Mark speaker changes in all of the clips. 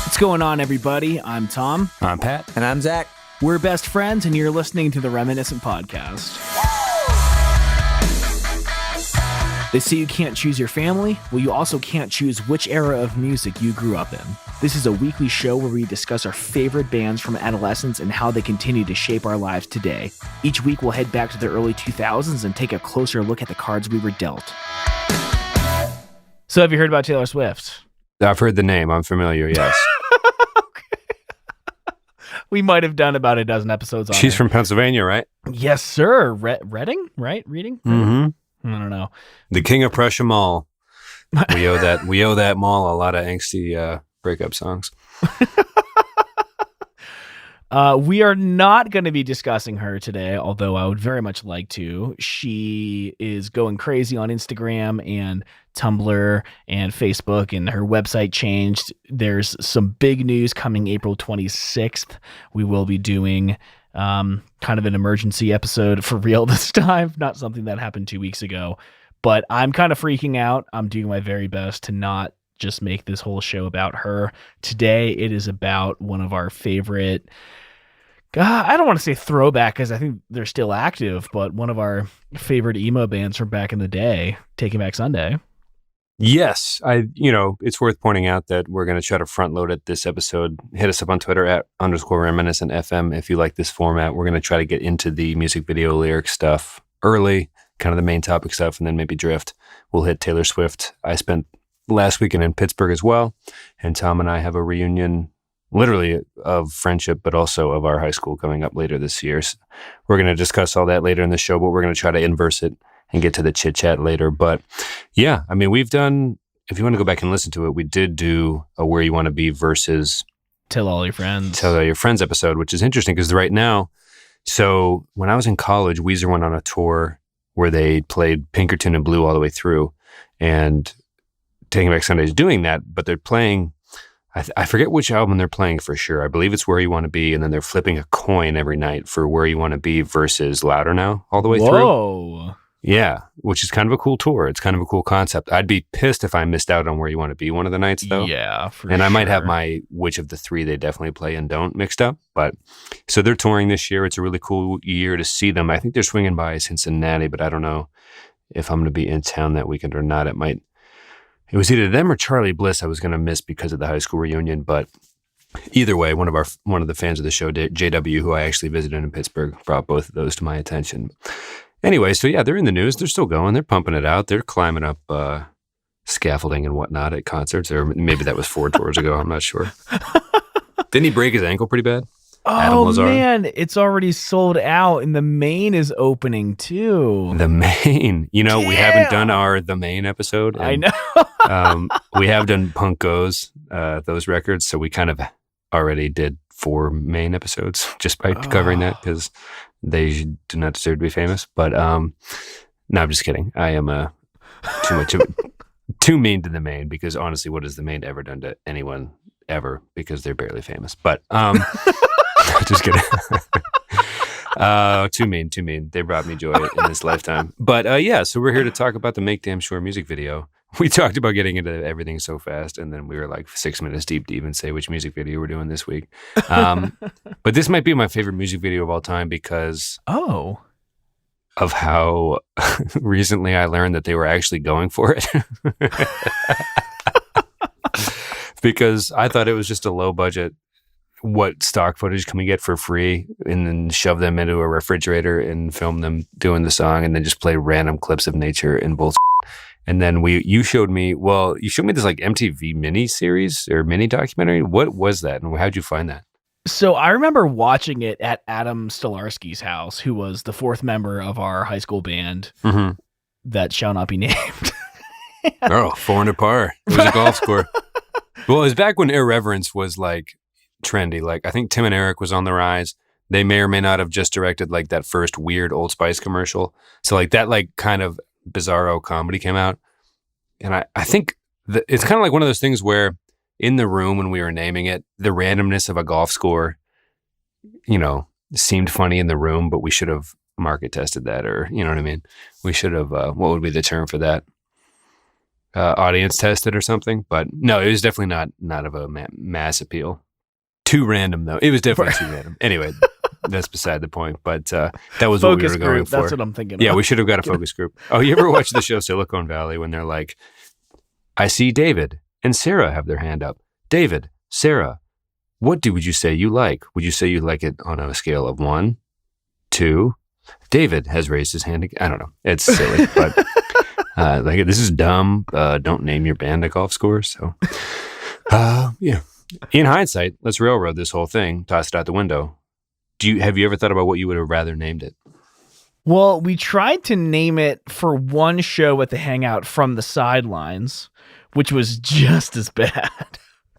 Speaker 1: What's going on, everybody? I'm Tom.
Speaker 2: I'm Pat.
Speaker 3: And I'm Zach.
Speaker 1: We're best friends, and you're listening to the Reminiscent Podcast. They say you can't choose your family. Well, you also can't choose which era of music you grew up in. This is a weekly show where we discuss our favorite bands from adolescence and how they continue to shape our lives today. Each week, we'll head back to the early 2000s and take a closer look at the cards we were dealt. So have you heard about Tylor Swift?
Speaker 2: I've heard the name. I'm familiar, yes.
Speaker 1: We might have done about a dozen episodes on
Speaker 2: She's
Speaker 1: her.
Speaker 2: from Pennsylvania, right?
Speaker 1: Yes, sir. Reading, right? Reading?
Speaker 2: Mm-hmm.
Speaker 1: I don't know.
Speaker 2: The King of Prussia Mall. We owe that mall a lot of angsty breakup songs.
Speaker 1: We are not going to be discussing her today, although I would very much like to. She is going crazy on Instagram and Tumblr and Facebook, and her website changed. There's some big news coming April 26th. We will be doing kind of an emergency episode for real this time, not something that happened 2 weeks ago. But I'm kind of freaking out. I'm doing my very best to not just make this whole show about her. Today, it is about one of our favorite... I don't want to say throwback because I think they're still active, but one of our favorite emo bands from back in the day, Taking Back Sunday.
Speaker 2: Yes, it's worth pointing out that we're going to try to front load it this episode. Hit us up on Twitter at @reminiscentfm if you like this format. We're going to try to get into the music video lyric stuff early, kind of the main topic stuff, and then maybe drift. We'll hit Tylor Swift. I spent last weekend in Pittsburgh as well, and Tom and I have a reunion literally of friendship, but also of our high school coming up later this year. So we're going to discuss all that later in the show, but we're going to try to inverse it and get to the chit chat later. But yeah, I mean, we've done, if you want to go back and listen to it, we did do a Where You Want to Be versus
Speaker 1: Tell All Your Friends.
Speaker 2: Tell All Your Friends episode, which is interesting because right now, so when I was in college, Weezer went on a tour where they played Pinkerton and Blue all the way through, and Taking Back Sunday is doing that, but they're playing, I forget which album they're playing for sure. I believe it's Where You Want to Be, and then they're flipping a coin every night for Where You Want to Be versus Louder Now all the way through.
Speaker 1: Whoa.
Speaker 2: Yeah, which is kind of a cool tour. It's kind of a cool concept. I'd be pissed if I missed out on Where You Want to Be one of the nights, though.
Speaker 1: Yeah, for
Speaker 2: And
Speaker 1: sure.
Speaker 2: I might have my which of the three they definitely play and don't mixed up. But so they're touring this year. It's a really cool year to see them. I think they're swinging by Cincinnati, but I don't know if I'm going to be in town that weekend or not. It was either them or Charlie Bliss I was going to miss because of the high school reunion. But either way, one of the fans of the show, JW, who I actually visited in Pittsburgh, brought both of those to my attention. Anyway, so yeah, they're in the news. They're still going. They're pumping it out. They're climbing up scaffolding and whatnot at concerts. Or maybe that was 4 tours ago. I'm not sure. Didn't he break his ankle pretty bad?
Speaker 1: Oh, man, it's already sold out, and the Main is opening, too.
Speaker 2: The Main. We haven't done our The Main episode.
Speaker 1: I know.
Speaker 2: We have done Punk Goes, those records, so we kind of already did 4 Main episodes just by covering that, because they do not deserve to be famous. But no, I'm just kidding. I am too mean to the Main, because honestly, what has the Main ever done to anyone ever? Because they're barely famous. But just kidding. Too mean. They brought me joy in this lifetime. But yeah, so we're here to talk about the MakeDamnSure music video. We talked about getting into everything so fast, and then we were like 6 minutes deep to even say which music video we're doing this week. But this might be my favorite music video of all time because of how recently I learned that they were actually going for it. Because I thought it was just a low budget, what stock footage can we get for free, and then shove them into a refrigerator and film them doing the song, and then just play random clips of nature and bullshit. And then you showed me this like MTV mini series or mini documentary. What was that, and how'd you find that?
Speaker 1: So I remember watching it at Adam Stolarski's house, who was the 4th member of our high school band that shall not be named.
Speaker 2: 400 par. It was a golf score. Well, it was back when Irreverence was like trendy. Like I think Tim and Eric was on the rise. They may or may not have just directed like that first weird Old Spice commercial. So like that like kind of bizarro comedy came out. And I think it's kind of like one of those things where in the room when we were naming it, the randomness of a golf score, seemed funny in the room, but we should have market tested that, or you know what I mean. We should have. What would be the term for that? Audience tested or something. But no, it was definitely not of a mass appeal. Too random though. It was definitely too random. Anyway, that's beside the point. But that was what we were going for.
Speaker 1: That's what I'm thinking.
Speaker 2: Yeah, we should have got a focus group. Oh, you ever watch the show Silicon Valley when they're like, I see David and Sarah have their hand up. David, Sarah, what would you say you like? Would you say you like it on a scale of 1, 2? David has raised his hand. I don't know. It's silly, but like this is dumb. Don't name your band a golf score. So, yeah. In hindsight, let's railroad this whole thing. Toss it out the window. Have you ever thought about what you would have rather named it?
Speaker 1: Well, we tried to name it for one show at the Hangout From the Sidelines, which was just as bad.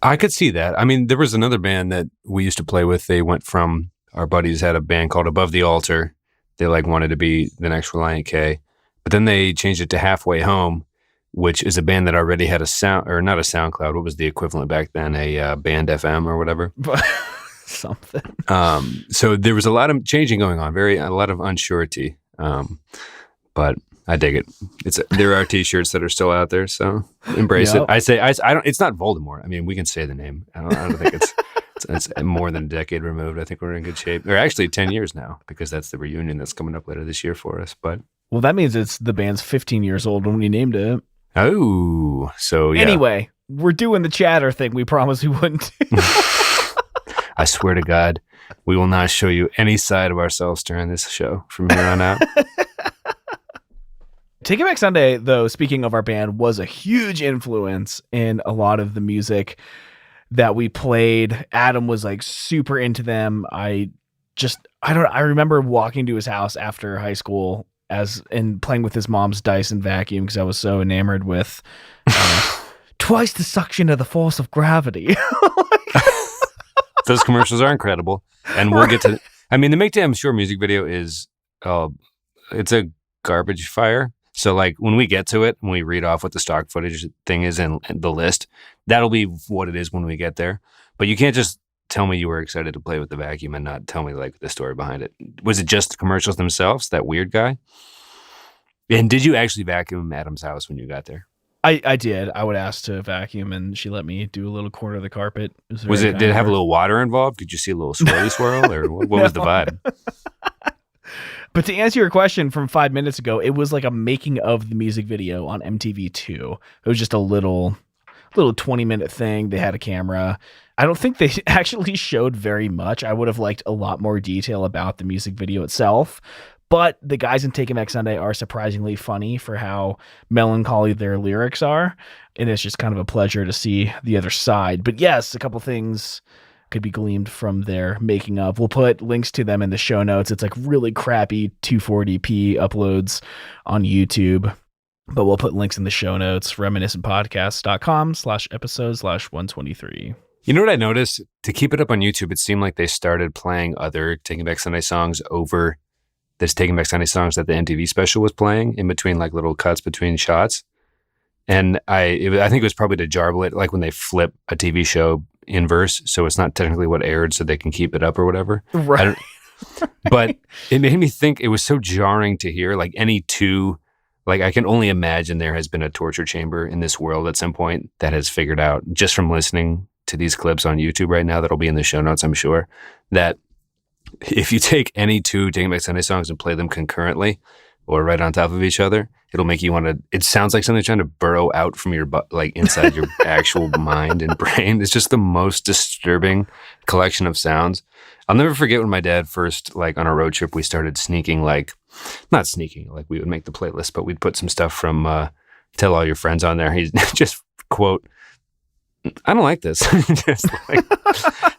Speaker 2: I could see that. I mean, there was another band that we used to play with. They went from, our buddies had a band called Above the Altar. They like wanted to be the next Reliant K. But then they changed it to Halfway Home, which is a band that already had a sound, or not a SoundCloud. What was the equivalent back then? A Band FM or whatever.
Speaker 1: Something.
Speaker 2: So there was a lot of changing going on, a lot of unsurety. But I dig it. There are T-shirts that are still out there, so embrace it. I don't. It's not Voldemort. I mean, we can say the name. I don't think it's more than a decade removed. I think we're in good shape. Or actually 10 years now, because that's the reunion that's coming up later this year for us. But
Speaker 1: well, that means it's the band's 15 years old when we named it.
Speaker 2: Oh, so yeah.
Speaker 1: Anyway, we're doing the chatter thing we promised we wouldn't do.
Speaker 2: I swear to God, we will not show you any side of ourselves during this show from here on out.
Speaker 1: Take It Back Sunday, though, speaking of our band, was a huge influence in a lot of the music that we played. Adam was like super into them. I remember walking to his house after high school and playing with his mom's Dyson vacuum because I was so enamored with twice the suction of the force of gravity.
Speaker 2: Those commercials are incredible. And we'll get to, I mean, the MakeDamnSure music video is, it's a garbage fire. So like when we get to it, when we read off what the stock footage thing is and the list, that'll be what it is when we get there. But you can't just tell me you were excited to play with the vacuum and not tell me like the story behind it. Was it just the commercials themselves, that weird guy? And did you actually vacuum Adam's house when you got there?
Speaker 1: I did. I would ask to vacuum, and she let me do a little corner of the carpet.
Speaker 2: Did it have a little water involved? Did you see a little swirly swirl, or what was the vibe?
Speaker 1: But to answer your question from 5 minutes ago, it was like a making of the music video on MTV2. It was just a little 20-minute thing. They had a camera. I don't think they actually showed very much. I would have liked a lot more detail about the music video itself. But the guys in Take It Back Sunday are surprisingly funny for how melancholy their lyrics are. And it's just kind of a pleasure to see the other side. But yes, a couple things could be gleaned from their making of. We'll put links to them in the show notes. It's like really crappy 240p uploads on YouTube. But we'll put links in the show notes, reminiscentpodcast.com/episode/123.
Speaker 2: You know what I noticed? To keep it up on YouTube, it seemed like they started playing other Taking Back Sunday songs over this Taking Back Sunday songs that the MTV special was playing in between like little cuts between shots. And I think it was probably to jarble it, like when they flip a TV show inverse, so it's not technically what aired, so they can keep it up or whatever.
Speaker 1: Right.
Speaker 2: But it made me think, it was so jarring to hear, like any two, like I can only imagine there has been a torture chamber in this world at some point that has figured out, just from listening to these clips on YouTube right now, that'll be in the show notes, I'm sure, that if you take any two Taking Back Sunday songs and play them concurrently or right on top of each other, it'll make you want to, it sounds like something trying to burrow out from your butt, like inside your actual mind and brain. It's just the most disturbing collection of sounds. I'll never forget when my dad first, like on a road trip, we started sneaking, like, not sneaking, like we would make the playlist, but we'd put some stuff from Tell All Your Friends on there. He's just, quote, I don't like this. Just like,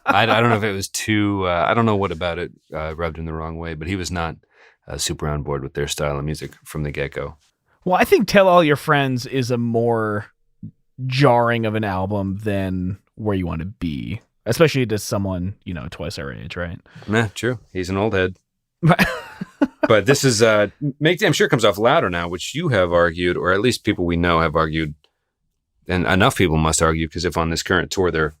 Speaker 2: I don't know if it was too, I don't know what about it rubbed in the wrong way, but he was not super on board with their style of music from the get-go.
Speaker 1: Well, I think Tell All Your Friends is a more jarring of an album than Where You Want to Be, especially to someone, twice our age, right?
Speaker 2: Nah, true. He's an old head. But this is, MakeDamnSure comes off louder now, which you have argued, or at least people we know have argued, and enough people must argue, because if on this current tour they're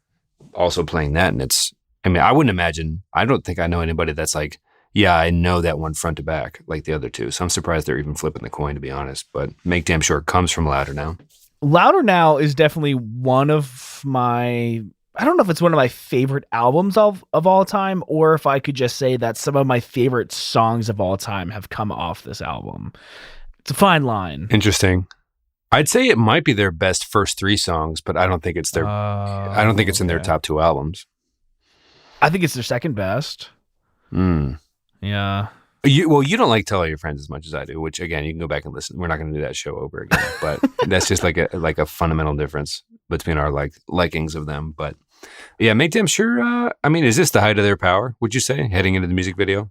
Speaker 2: also playing that, and it's, I mean, I wouldn't imagine, I don't think I know anybody that's like yeah, I know that one front to back like the other two. So I'm surprised they're even flipping the coin, to be honest. But Make Damn Sure comes from Louder Now.
Speaker 1: Louder Now is definitely one of my, I don't know if it's one of my favorite albums of all time, or if I could just say that some of my favorite songs of all time have come off this album. It's a fine line.
Speaker 2: Interesting. I'd say it might be their best first 3 songs, but I don't think it's I don't think it's in their top 2 albums.
Speaker 1: I think it's their second best. Yeah.
Speaker 2: You don't like Tell All Your Friends as much as I do, which again, you can go back and listen. We're not going to do that show over again, but that's just like a fundamental difference between our likings of them. But yeah, Make Damn Sure. I mean, is this the height of their power? Would you say heading into the music video?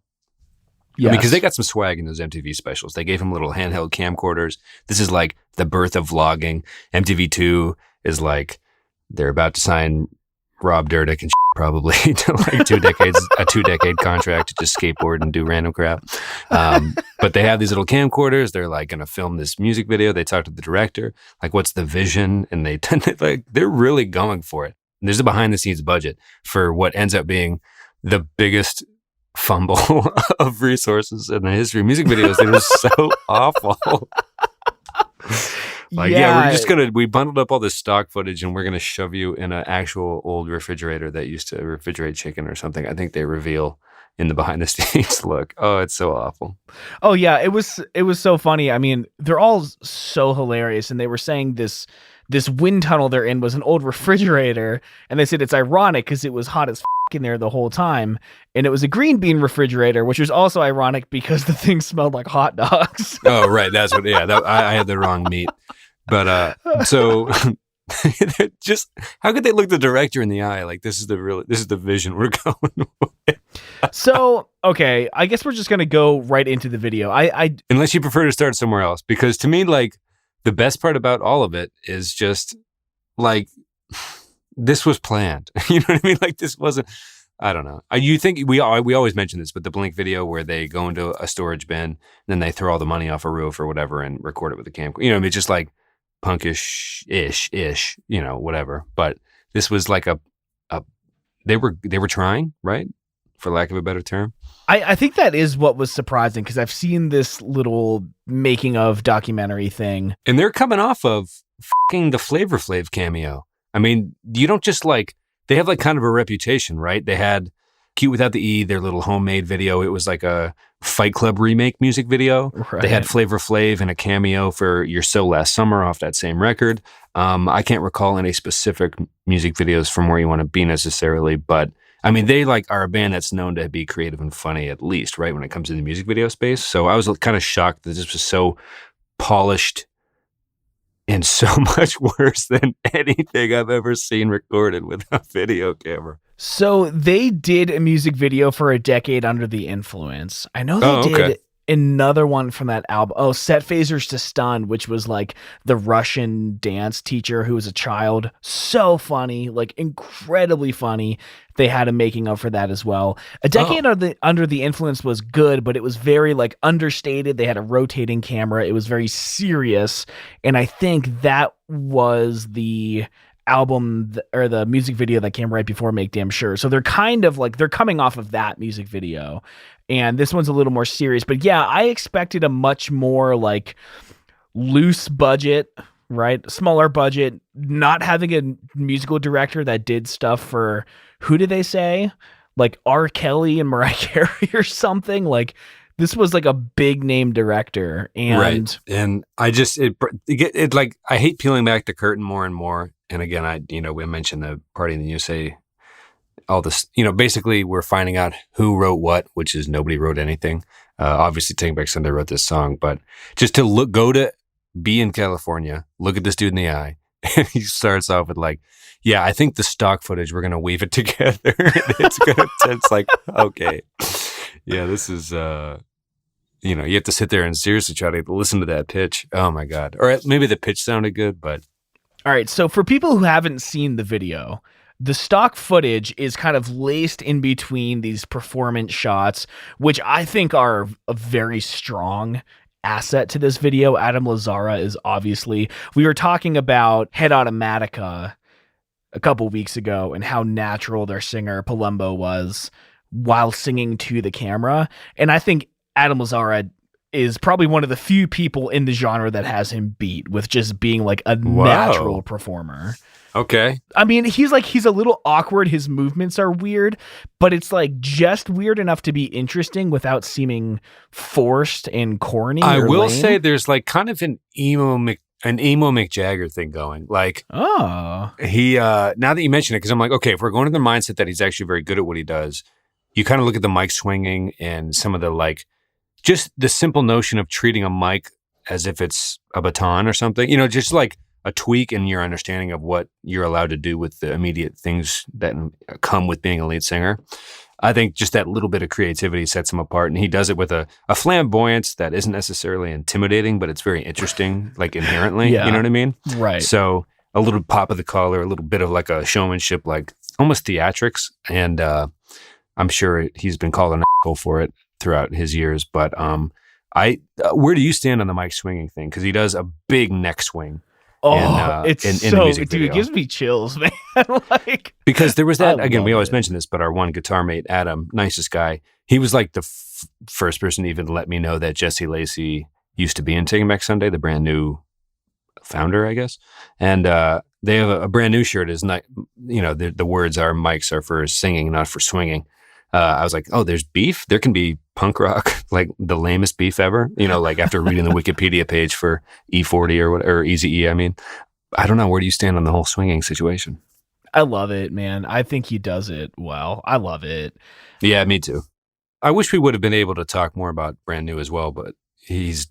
Speaker 1: Yeah,
Speaker 2: because they got some swag in those MTV specials. They gave him little handheld camcorders. This is like the birth of vlogging. MTV2 is like they're about to sign Rob Dyrdek and probably to like a 2-decade contract to just skateboard and do random crap. But they have these little camcorders. They're like going to film this music video. They talk to the director, like, what's the vision? And they're really going for it. And there's a behind the scenes budget for what ends up being the biggest fumble of resources in the history of music videos. They were so awful. We bundled up all this stock footage and we're going to shove you in an actual old refrigerator that used to refrigerate chicken or something. I think they reveal in the behind the scenes look. Oh, it's so awful.
Speaker 1: Oh yeah. It was so funny. I mean, they're all so hilarious. And they were saying this wind tunnel they're in was an old refrigerator. And they said it's ironic because it was hot as in there the whole time. And it was a green bean refrigerator, which was also ironic because the thing smelled like hot dogs.
Speaker 2: Oh, right. That's what, yeah, I had the wrong meat. But so just how could they look the director in the eye? Like, this is the vision we're going with.
Speaker 1: So, okay, I guess we're just going to go right into the video.
Speaker 2: Unless you prefer to start somewhere else, because to me, like, the best part about all of it is just like, this was planned. You know what I mean? Like, this wasn't, I don't know. You think we always mention this, but the Blink video where they go into a storage bin and then they throw all the money off a roof or whatever and record it with a camcorder. You know, I mean, it's just like punkish-ish, you know, whatever. But this was like they were trying, right? For lack of a better term.
Speaker 1: I think that is what was surprising because I've seen this little making of documentary thing.
Speaker 2: And they're coming off of fucking the Flavor Flav cameo. I mean, you don't just like, they have like kind of a reputation, right? They had Cute Without the E, their little homemade video. It was like a Fight Club remake music video. Right. They had Flavor Flav in a cameo for You're So Last Summer off that same record. I can't recall any specific music videos from Where You Want to Be necessarily, but I mean, they like are a band that's known to be creative and funny, at least, right? When it comes to the music video space. So I was kind of shocked that this was so polished and so much worse than anything I've ever seen recorded with a video camera.
Speaker 1: So they did a music video for A Decade Under the Influence. I know they did another one from that album. Oh, Set Phasers to Stun, which was like the Russian dance teacher who was a child. So funny, like incredibly funny. They had a making of for that as well. A Decade Under the Influence was good, but it was very like understated. They had a rotating camera. It was very serious. And I think that was the album or the music video that came right before Make Damn Sure. So they're kind of like, they're coming off of that music video. And this one's a little more serious. But yeah, I expected a much more like loose budget, right? Smaller budget, not having a musical director that did stuff for, who did they say? Like R. Kelly and Mariah Carey or something. Like, this was like a big name director. And
Speaker 2: right. And I just, it like, I hate peeling back the curtain more and more. And again, we mentioned the Party in the USA, all this, basically we're finding out who wrote what, which is nobody wrote anything. Obviously Taking Back Sunday wrote this song, but just to go to be in California, look at this dude in the eye. And he starts off with like, yeah, I think the stock footage, we're going to weave it together. It's like, okay. Yeah, this is, you have to sit there and seriously try to listen to that pitch. Oh my God. Or maybe the pitch sounded good, but.
Speaker 1: All right. So for people who haven't seen the video, the stock footage is kind of laced in between these performance shots, which I think are a very strong asset to this video. Adam Lazzara is obviously, we were talking about Head Automatica a couple weeks ago and how natural their singer Palumbo was while singing to the camera. And I think Adam Lazzara is probably one of the few people in the genre that has him beat with just being like a natural performer.
Speaker 2: Okay.
Speaker 1: I mean, he's a little awkward. His movements are weird, but it's like just weird enough to be interesting without seeming forced and corny.
Speaker 2: I will
Speaker 1: lame.
Speaker 2: say there's like kind of an emo Mick Jagger thing going. Like, he, now that you mention it, because I'm like, okay, if we're going to the mindset that he's actually very good at what he does, you kind of look at the mic swinging and some of the like, just the simple notion of treating a mic as if it's a baton or something, just like a tweak in your understanding of what you're allowed to do with the immediate things that come with being a lead singer. I think just that little bit of creativity sets him apart, and he does it with a flamboyance that isn't necessarily intimidating, but it's very interesting, like inherently, you know what I mean?
Speaker 1: Right.
Speaker 2: So a little pop of the collar, a little bit of like a showmanship, like almost theatrics, and I'm sure he's been called an asshole for it throughout his years, but where do you stand on the mic swinging thing? Because he does a big neck swing.
Speaker 1: It's
Speaker 2: in
Speaker 1: so
Speaker 2: the music
Speaker 1: dude,
Speaker 2: video.
Speaker 1: it gives me chills, man. Like,
Speaker 2: because there was that again. We always
Speaker 1: it.
Speaker 2: mention this, but our one guitar mate, Adam, nicest guy. He was like the first person to even let me know that Jesse Lacey used to be in Taking Back Sunday, the brand new founder, I guess. And they have a brand new shirt. Is not, the words are mics are for singing, not for swinging. I was like, oh, there's beef. There can be punk rock, like the lamest beef ever. Like after reading the Wikipedia page for E40 or Eazy-E. I mean, I don't know. Where do you stand on the whole swinging situation?
Speaker 1: I love it, man. I think he does it well. I love it.
Speaker 2: Yeah, me too. I wish we would have been able to talk more about Brand New as well, but he's,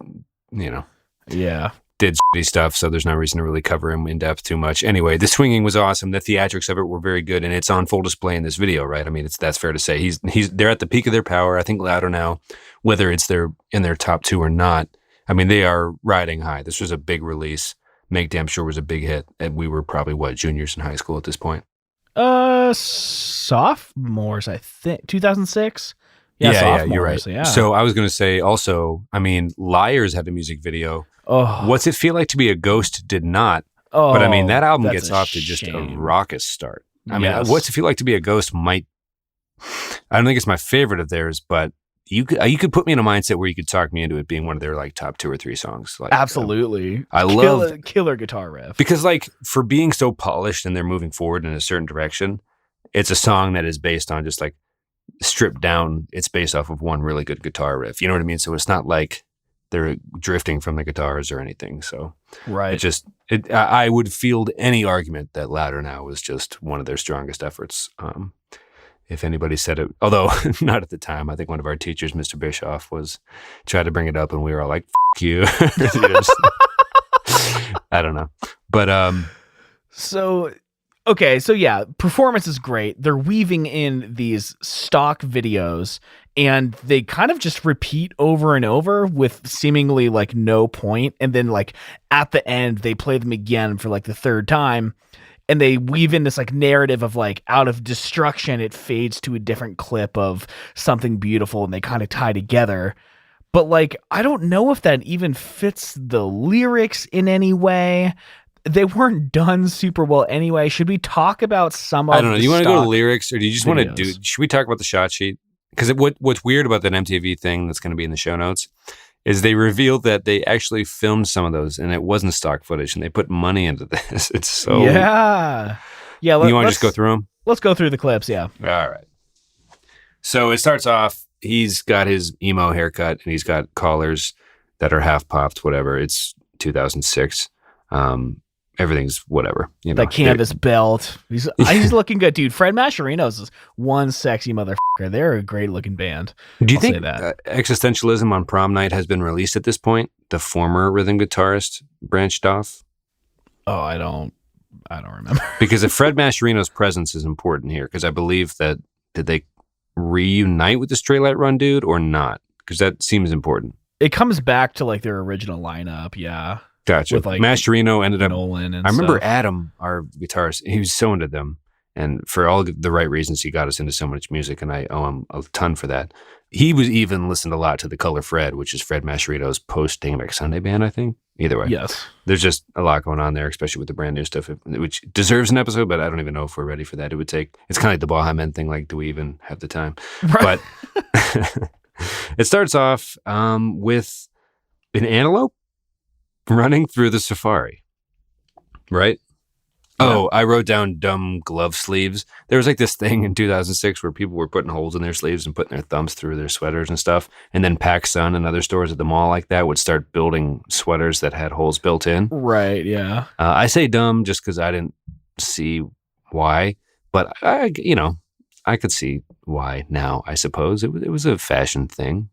Speaker 2: did shitty stuff, so there's no reason to really cover him in depth too much. Anyway, the swinging was awesome. The theatrics of it were very good, and it's on full display in this video, right? I mean, that's fair to say. They're at the peak of their power. I think Louder Now, whether it's in their top two or not, I mean, they are riding high. This was a big release. MakeDamnSure was a big hit, and we were probably juniors in high school at this point.
Speaker 1: Sophomores, I think 2006.
Speaker 2: Yeah, you're right.
Speaker 1: Yeah.
Speaker 2: So I was going to say also, I mean, Liars had a music video.
Speaker 1: Oh,
Speaker 2: What's It Feel Like to Be a Ghost did not.
Speaker 1: Oh,
Speaker 2: but I mean, that album
Speaker 1: that's
Speaker 2: gets
Speaker 1: a
Speaker 2: off to just a
Speaker 1: shame.
Speaker 2: raucous start. I mean,
Speaker 1: Yes.
Speaker 2: What's It Feel Like to Be a Ghost I don't think it's my favorite of theirs, but you could put me in a mindset where you could talk me into it being one of their like top 2 or 3 songs. Like,
Speaker 1: Absolutely.
Speaker 2: I love
Speaker 1: killer guitar riff.
Speaker 2: because like for being so polished and they're moving forward in a certain direction, it's a song that is based on just like stripped down. It's based off of one really good guitar riff. You know what I mean? So it's not like they're drifting from the guitars or anything. So
Speaker 1: Right.
Speaker 2: I would field any argument that Louder Now was just one of their strongest efforts. If anybody said it, although not at the time, I think one of our teachers, Mr. Bischoff, tried to bring it up and we were all like, F you. I don't know. But,
Speaker 1: So yeah, performance is great. They're weaving in these stock videos and they kind of just repeat over and over with seemingly like no point. And then like at the end, they play them again for like the third time. And they weave in this like narrative of like out of destruction, it fades to a different clip of something beautiful and they kind of tie together. But like, I don't know if that even fits the lyrics in any way. They weren't done super well anyway. Should we talk about some of
Speaker 2: I don't know.
Speaker 1: the
Speaker 2: Do you want to go to
Speaker 1: stock
Speaker 2: lyrics or do you just want to
Speaker 1: videos?
Speaker 2: should we talk about the shot sheet? Because what's weird about that MTV thing that's going to be in the show notes is they revealed that they actually filmed some of those and it wasn't stock footage and they put money into this. It's so...
Speaker 1: Yeah.
Speaker 2: You want to just go through them?
Speaker 1: Let's go through the clips, yeah.
Speaker 2: All right. So it starts off, he's got his emo haircut and he's got collars that are half popped, whatever. It's 2006. Everything's whatever.
Speaker 1: The canvas belt. He's looking good, dude. Fred Mascherino's is one sexy motherfucker. They're a great looking band.
Speaker 2: Do you
Speaker 1: I'll
Speaker 2: think
Speaker 1: say that.
Speaker 2: Existentialism on Prom Night has been released at this point? The former rhythm guitarist branched off?
Speaker 1: Oh, I don't remember.
Speaker 2: Because if Fred Mascherino's presence is important here, because I believe that, did they reunite with the Straight Light Run dude or not? Because that seems important.
Speaker 1: It comes back to like their original lineup, yeah.
Speaker 2: Gotcha.
Speaker 1: With like
Speaker 2: Mascherino ended up...
Speaker 1: Nolan and
Speaker 2: I remember
Speaker 1: stuff.
Speaker 2: Adam, our guitarist, he was so into them. And for all the right reasons, he got us into so much music, and I owe him a ton for that. He was even listened a lot to The Color Fred, which is Fred Mascherito's post-Taking Back Sunday band, I think. Either way.
Speaker 1: Yes.
Speaker 2: There's just a lot going on there, especially with the brand new stuff, which deserves an episode, but I don't even know if we're ready for that. It's kind of like the Baja Men thing, like, do we even have the time?
Speaker 1: Right.
Speaker 2: But it starts off with an antelope running through the safari, right? Yeah. Oh, I wrote down dumb glove sleeves. There was like this thing in 2006 where people were putting holes in their sleeves and putting their thumbs through their sweaters and stuff. And then PacSun and other stores at the mall like that would start building sweaters that had holes built in.
Speaker 1: Right, yeah.
Speaker 2: I say dumb just because I didn't see why. But, I could see why now, I suppose. It was a fashion thing.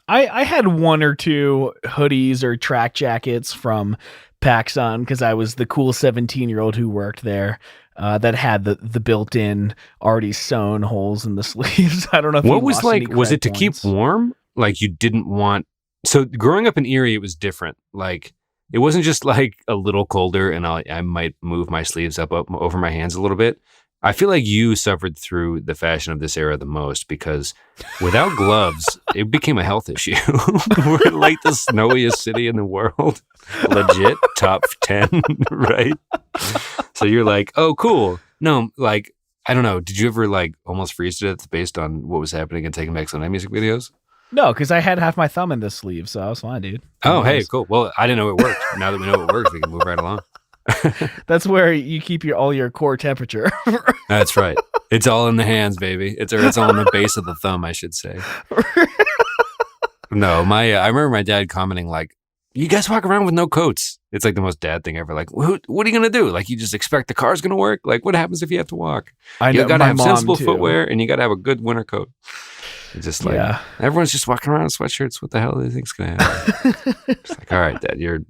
Speaker 1: I had one or two hoodies or track jackets from PacSun because I was the cool 17-year-old who worked there that had the built-in already sewn holes in the sleeves. I don't know if
Speaker 2: what was like, was it to keep warm? Like you didn't want, so growing up in Erie, it was different. Like it wasn't just like a little colder and I might move my sleeves up over my hands a little bit. I feel like you suffered through the fashion of this era the most because without gloves, it became a health issue. We're like the snowiest city in the world. Legit top 10, right? So you're like, oh, cool. No, like, I don't know. Did you ever like almost freeze to death based on what was happening in Taking Back Sunday music videos?
Speaker 1: No, because I had half my thumb in the sleeve, so I was fine, dude.
Speaker 2: Oh, hey, cool. Well, I didn't know it worked. Now that we know it works, we can move right along.
Speaker 1: That's where you keep all your core temperature.
Speaker 2: That's right. It's all in the hands, baby. It's all in the base of the thumb, I should say. No, I remember my dad commenting like, "You guys walk around with no coats." It's like the most dad thing ever. Like, what are you gonna do? Like, you just expect the car's gonna work? Like, what happens if you have to walk? You gotta have sensible footwear, and you gotta have a good winter coat. It's just like everyone's just walking around in sweatshirts. What the hell do you think's gonna happen? It's like, all right, Dad,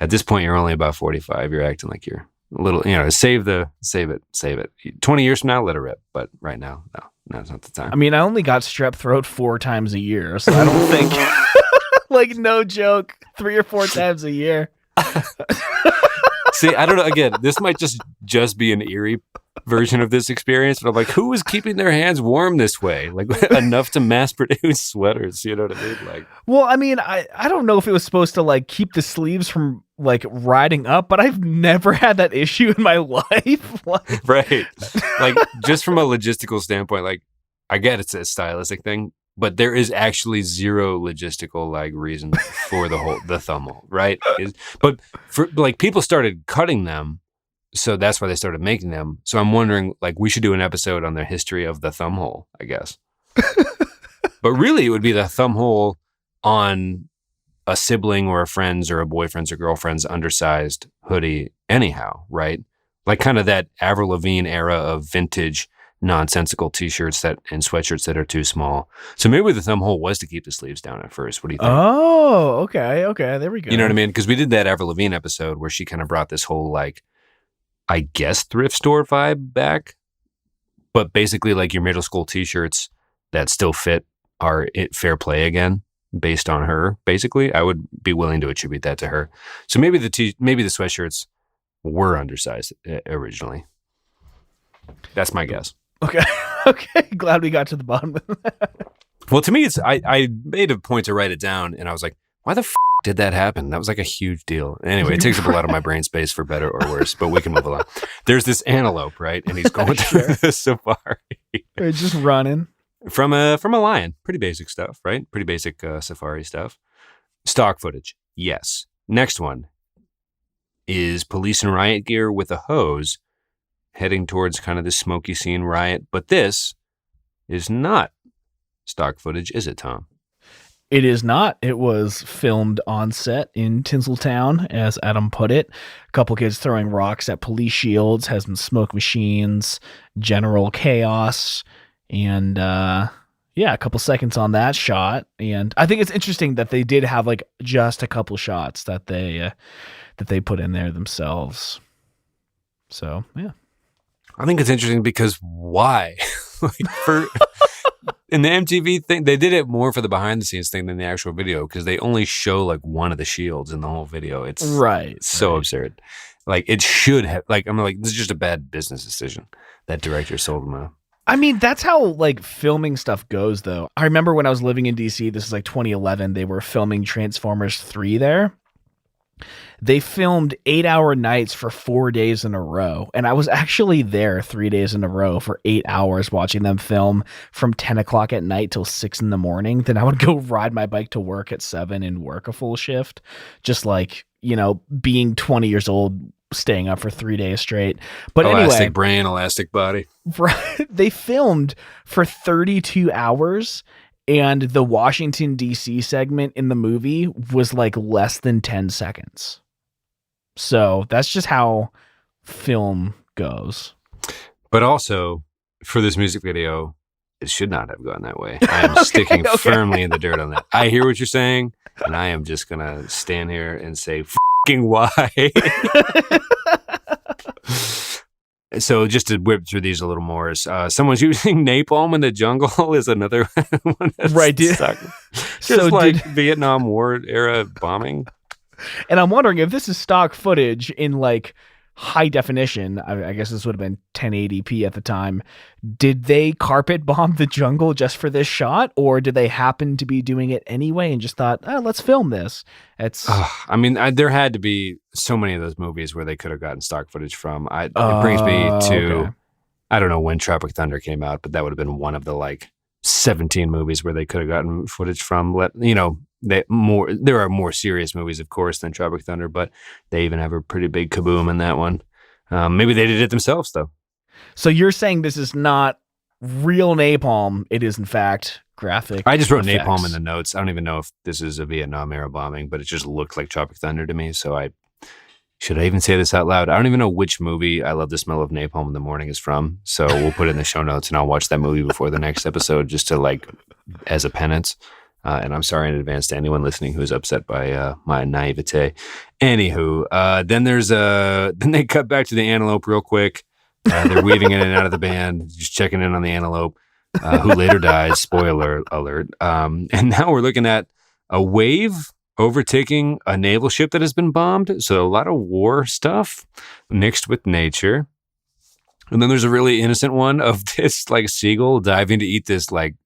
Speaker 2: at this point, you're only about 45. You're acting like you're a little, save it. 20 years from now, let it rip. But right now, no, now's not the time.
Speaker 1: I mean, I only got strep throat 4 times a year, so I don't think, like, no joke, 3 or 4 times a year.
Speaker 2: See, I don't know. Again, this might just be an Erie version of this experience, but I'm like, who is keeping their hands warm this way? Like enough to mass produce sweaters, you know what I mean? Like,
Speaker 1: well, I mean, I don't know if it was supposed to like keep the sleeves from like riding up, but I've never had that issue in my life.
Speaker 2: Right. Like just from a logistical standpoint, like I get it's a stylistic thing, but there is actually zero logistical like reason for the thumb hole, right? But for like people started cutting them. So that's why they started making them. So I'm wondering, like, we should do an episode on the history of the thumb hole, I guess. But really, it would be the thumb hole on a sibling or a friend's or a boyfriend's or girlfriend's undersized hoodie anyhow, right? Like kind of that Avril Lavigne era of vintage nonsensical t-shirts and sweatshirts that are too small. So maybe the thumb hole was to keep the sleeves down at first. What do you think?
Speaker 1: Oh, okay. There we go.
Speaker 2: You know what I mean? Because we did that Avril Lavigne episode where she kind of brought this whole, like, I guess thrift store vibe back, but basically like your middle school t-shirts that still fit are fair play again based on her. Basically, I would be willing to attribute that to her. So maybe the sweatshirts were undersized originally. That's my guess.
Speaker 1: Okay. Glad we got to the bottom of that.
Speaker 2: Well, to me, I made a point to write it down and I was like, why the did that happen? That was like a huge deal. Anyway, it takes up a lot of my brain space for better or worse, but we can move along. There's this antelope, right? And he's going through the safari.
Speaker 1: They're just running.
Speaker 2: From a lion. Pretty basic stuff, right? Pretty basic safari stuff. Stock footage. Yes. Next one is police in riot gear with a hose heading towards kind of this smoky scene riot. But this is not stock footage, is it, Tom?
Speaker 1: It is not. It was filmed on set in Tinseltown, as Adam put it. A couple kids throwing rocks at police shields, has some smoke machines, general chaos, and a couple seconds on that shot. And I think it's interesting that they did have like just a couple shots that they put in there themselves. So yeah,
Speaker 2: I think it's interesting because why? In the MTV thing, they did it more for the behind the scenes thing than the actual video because they only show like one of the shields in the whole video. It's so absurd. Like it should have, like, I'm like, this is just a bad business decision. That director sold them
Speaker 1: I mean, that's how like filming stuff goes, though. I remember when I was living in DC, this is like 2011, they were filming Transformers 3 there. They filmed 8-hour nights for 4 days in a row. And I was actually there 3 days in a row for 8 hours watching them film from 10 o'clock at night till 6 in the morning. Then I would go ride my bike to work at 7 and work a full shift. Just like, being 20 years old, staying up for 3 days straight. But
Speaker 2: elastic
Speaker 1: anyway,
Speaker 2: brain, elastic body.
Speaker 1: they filmed for 32 hours. And the Washington, D.C. segment in the movie was like less than 10 seconds. So that's just how film goes.
Speaker 2: But also, for this music video, it should not have gone that way. I am sticking firmly in the dirt on that. I hear what you're saying, and I am just going to stand here and say, fucking why? So just to whip through these a little more, someone's using napalm in the jungle is another one.
Speaker 1: Right, dude.
Speaker 2: Just like Vietnam War era bombing.
Speaker 1: And I'm wondering if this is stock footage in like high definition. I guess this would have been 1080p at the time. Did they carpet bomb the jungle just for this shot, or did they happen to be doing it anyway and just thought, let's film this?
Speaker 2: There had to be so many of those movies where they could have gotten stock footage from. It brings me to, I don't know when Tropic Thunder came out, but that would have been one of the like 17 movies where they could have gotten footage from. There are more serious movies, of course, than Tropic Thunder, but they even have a pretty big kaboom in that one. Maybe they did it themselves, though.
Speaker 1: So you're saying this is not real napalm. It is, in fact, graphic
Speaker 2: I just wrote
Speaker 1: effects.
Speaker 2: napalm in the notes. I don't even know if this is a Vietnam era bombing, but it just looked like Tropic Thunder to me. So should I even say this out loud? I don't even know which movie I Love the Smell of Napalm in the Morning is from. So we'll put it in the show notes, and I'll watch that movie before the next episode just to like as a penance. And I'm sorry in advance to anyone listening who's upset by my naivete. Anywho, then they cut back to the antelope real quick. They're weaving in and out of the band, just checking in on the antelope, who later dies. Spoiler alert. And now we're looking at a wave overtaking a naval ship that has been bombed. So a lot of war stuff mixed with nature. And then there's a really innocent one of this like seagull diving to eat this like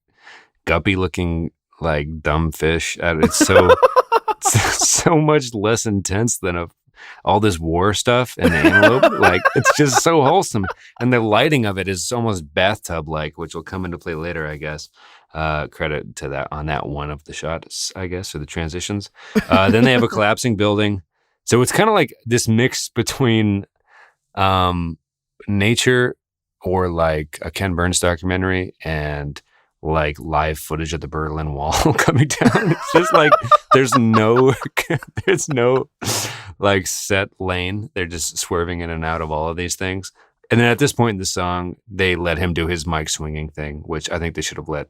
Speaker 2: guppy looking like dumb fish. It's so much less intense than all this war stuff and the antelope. Like it's just so wholesome, and the lighting of it is almost bathtub like, which will come into play later, I guess. Credit to that on that one of the shots, I guess, or the transitions. Then they have a collapsing building, so it's kind of like this mix between nature or like a Ken Burns documentary and like live footage of the Berlin Wall coming down. It's just like there's no like set lane. They're just swerving in and out of all of these things. And then at this point in the song, they let him do his mic swinging thing, which I think they should have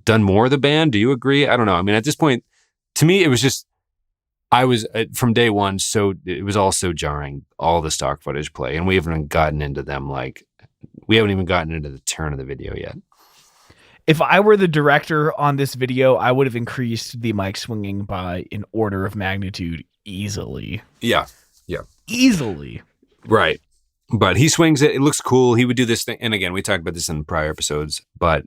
Speaker 2: done more of the band. Do you agree? I don't know. I mean, at this point, to me, it was just, I was from day one, so it was all so jarring, all the stock footage play. And we haven't gotten into the turn of the video yet.
Speaker 1: If I were the director on this video, I would have increased the mic swinging by an order of magnitude easily.
Speaker 2: Yeah.
Speaker 1: Easily.
Speaker 2: Right. But he swings it. It looks cool. He would do this thing. And again, we talked about this in prior episodes, but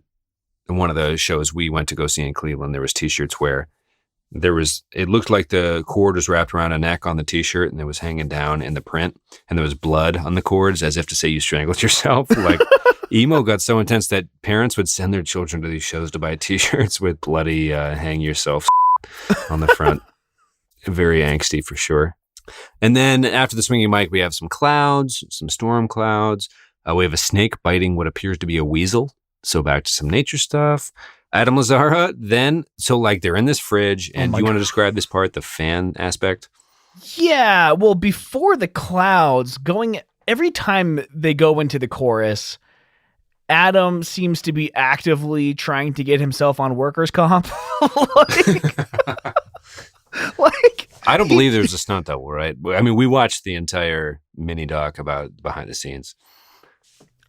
Speaker 2: in one of the shows we went to go see in Cleveland, there was t-shirts where it looked like the cord was wrapped around a neck on the t-shirt and it was hanging down in the print, and there was blood on the cords as if to say you strangled yourself. Like emo got so intense that parents would send their children to these shows to buy t-shirts with bloody hang yourself on the front. Very angsty for sure. And then after the swinging mic, we have some clouds, some storm clouds. We have a snake biting what appears to be a weasel. So back to some nature stuff. Adam Lazzara, then, so like they're in this fridge, and do you want to describe this part, the fan aspect?
Speaker 1: Yeah, well, before the clouds, every time they go into the chorus, Adam seems to be actively trying to get himself on workers' comp.
Speaker 2: I don't believe there's a stunt double, right? I mean, we watched the entire mini doc about behind the scenes.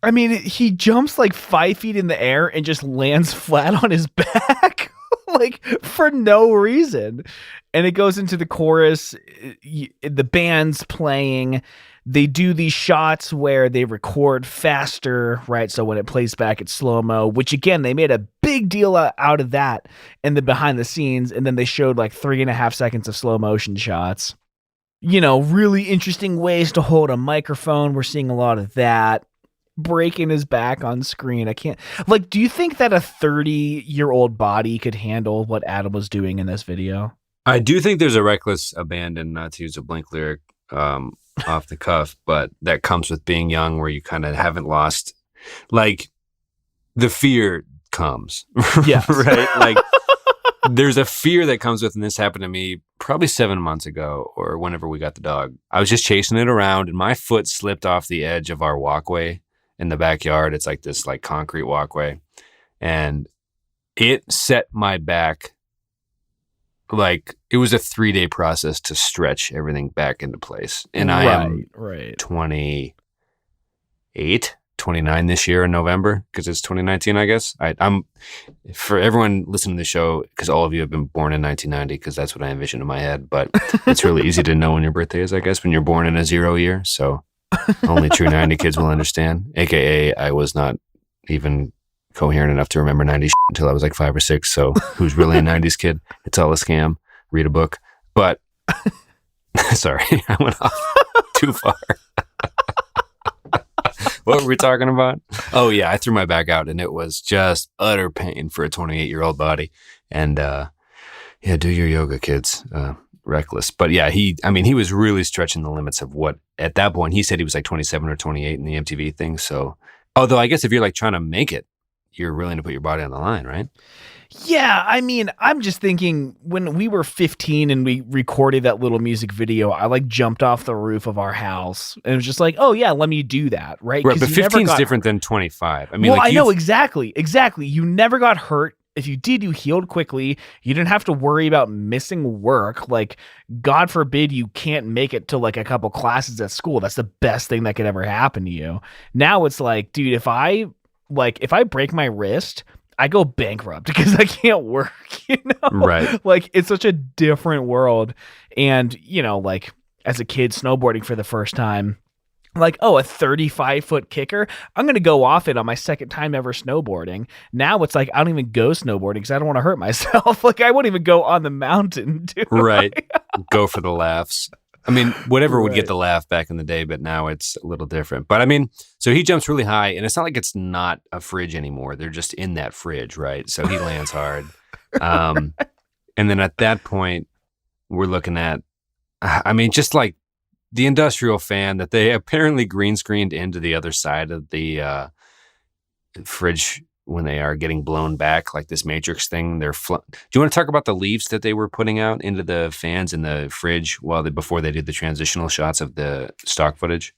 Speaker 1: I mean, he jumps like 5 feet in the air and just lands flat on his back, like for no reason. And it goes into the chorus. The band's playing. they do these shots where they record faster, right? So when it plays back, it's slow-mo, which again, they made a big deal out of that in the behind the scenes. And then they showed like 3.5 seconds of slow motion shots. Really interesting ways to hold a microphone. We're seeing a lot of that. Breaking his back on screen. I can't, do you think that a 30-year-old body could handle what Adam was doing in this video?
Speaker 2: I do think there's a reckless abandon, not to use a Blink lyric off the cuff, but that comes with being young, where you kind of haven't lost, the fear comes.
Speaker 1: Yeah.
Speaker 2: Right? There's a fear that comes with, and this happened to me probably 7 months ago or whenever we got the dog. I was just chasing it around and my foot slipped off the edge of our walkway in the backyard. It's like this concrete walkway, and it set my back. It was a 3-day process to stretch everything back into place. And I am 29 this year in November, because it's 2019, I guess. I'm for everyone listening to the show, because all of you have been born in 1990, because that's what I envisioned in my head. But it's really easy to know when your birthday is, I guess, when you're born in a 0 year. So only true 90 kids will understand. AKA, I was not even coherent enough to remember 90s until I was 5 or 6. So who's really a 90s kid? It's all a scam. Read a book. But sorry, I went off too far. What were we talking about? Oh yeah, I threw my back out, and it was just utter pain for a 28-year-old body. And do your yoga, kids. Reckless. But yeah, he was really stretching the limits of what, at that point, he said he was 27 or 28 in the MTV thing. So, although I guess if you're trying to make it, you're willing to put your body on the line, right?
Speaker 1: Yeah, I'm just thinking, when we were 15 and we recorded that little music video, I jumped off the roof of our house, and it was just oh yeah, let me do that, right?
Speaker 2: Right, but 15 is different than 25. I
Speaker 1: know, exactly. You never got hurt. If you did, you healed quickly. You didn't have to worry about missing work. God forbid you can't make it to a couple classes at school. That's the best thing that could ever happen to you. Now it's dude, if I break my wrist, I go bankrupt because I can't work,
Speaker 2: Right.
Speaker 1: It's such a different world. And, as a kid snowboarding for the first time, a 35-foot kicker, I'm going to go off it on my second time ever snowboarding. Now it's I don't even go snowboarding because I don't want to hurt myself. I wouldn't even go on the mountain, dude.
Speaker 2: Right. Go for the laughs. Whatever would get the laugh back in the day, but now it's a little different. But so he jumps really high, and it's not it's not a fridge anymore. They're just in that fridge, right? So he lands hard. And then at that point, we're looking at, just the industrial fan that they apparently green screened into the other side of the fridge when they are getting blown back, this Matrix thing. Do you want to talk about the leaves that they were putting out into the fans in the fridge before they did the transitional shots of the stock footage?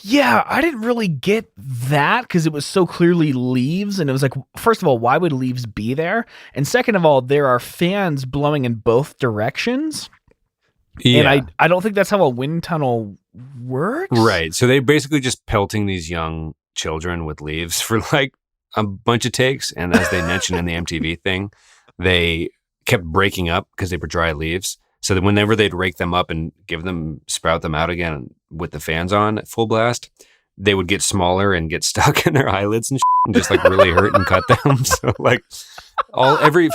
Speaker 1: Yeah, I didn't really get that because it was so clearly leaves. And it was first of all, why would leaves be there? And second of all, there are fans blowing in both directions. Yeah. And I don't think that's how a wind tunnel works.
Speaker 2: Right. So they basically just pelting these young children with leaves for a bunch of takes. And as they mentioned in the MTV thing, they kept breaking up because they were dry leaves. So that whenever they'd rake them up and sprout them out again with the fans on at full blast, they would get smaller and get stuck in their eyelids and just really hurt and cut them. So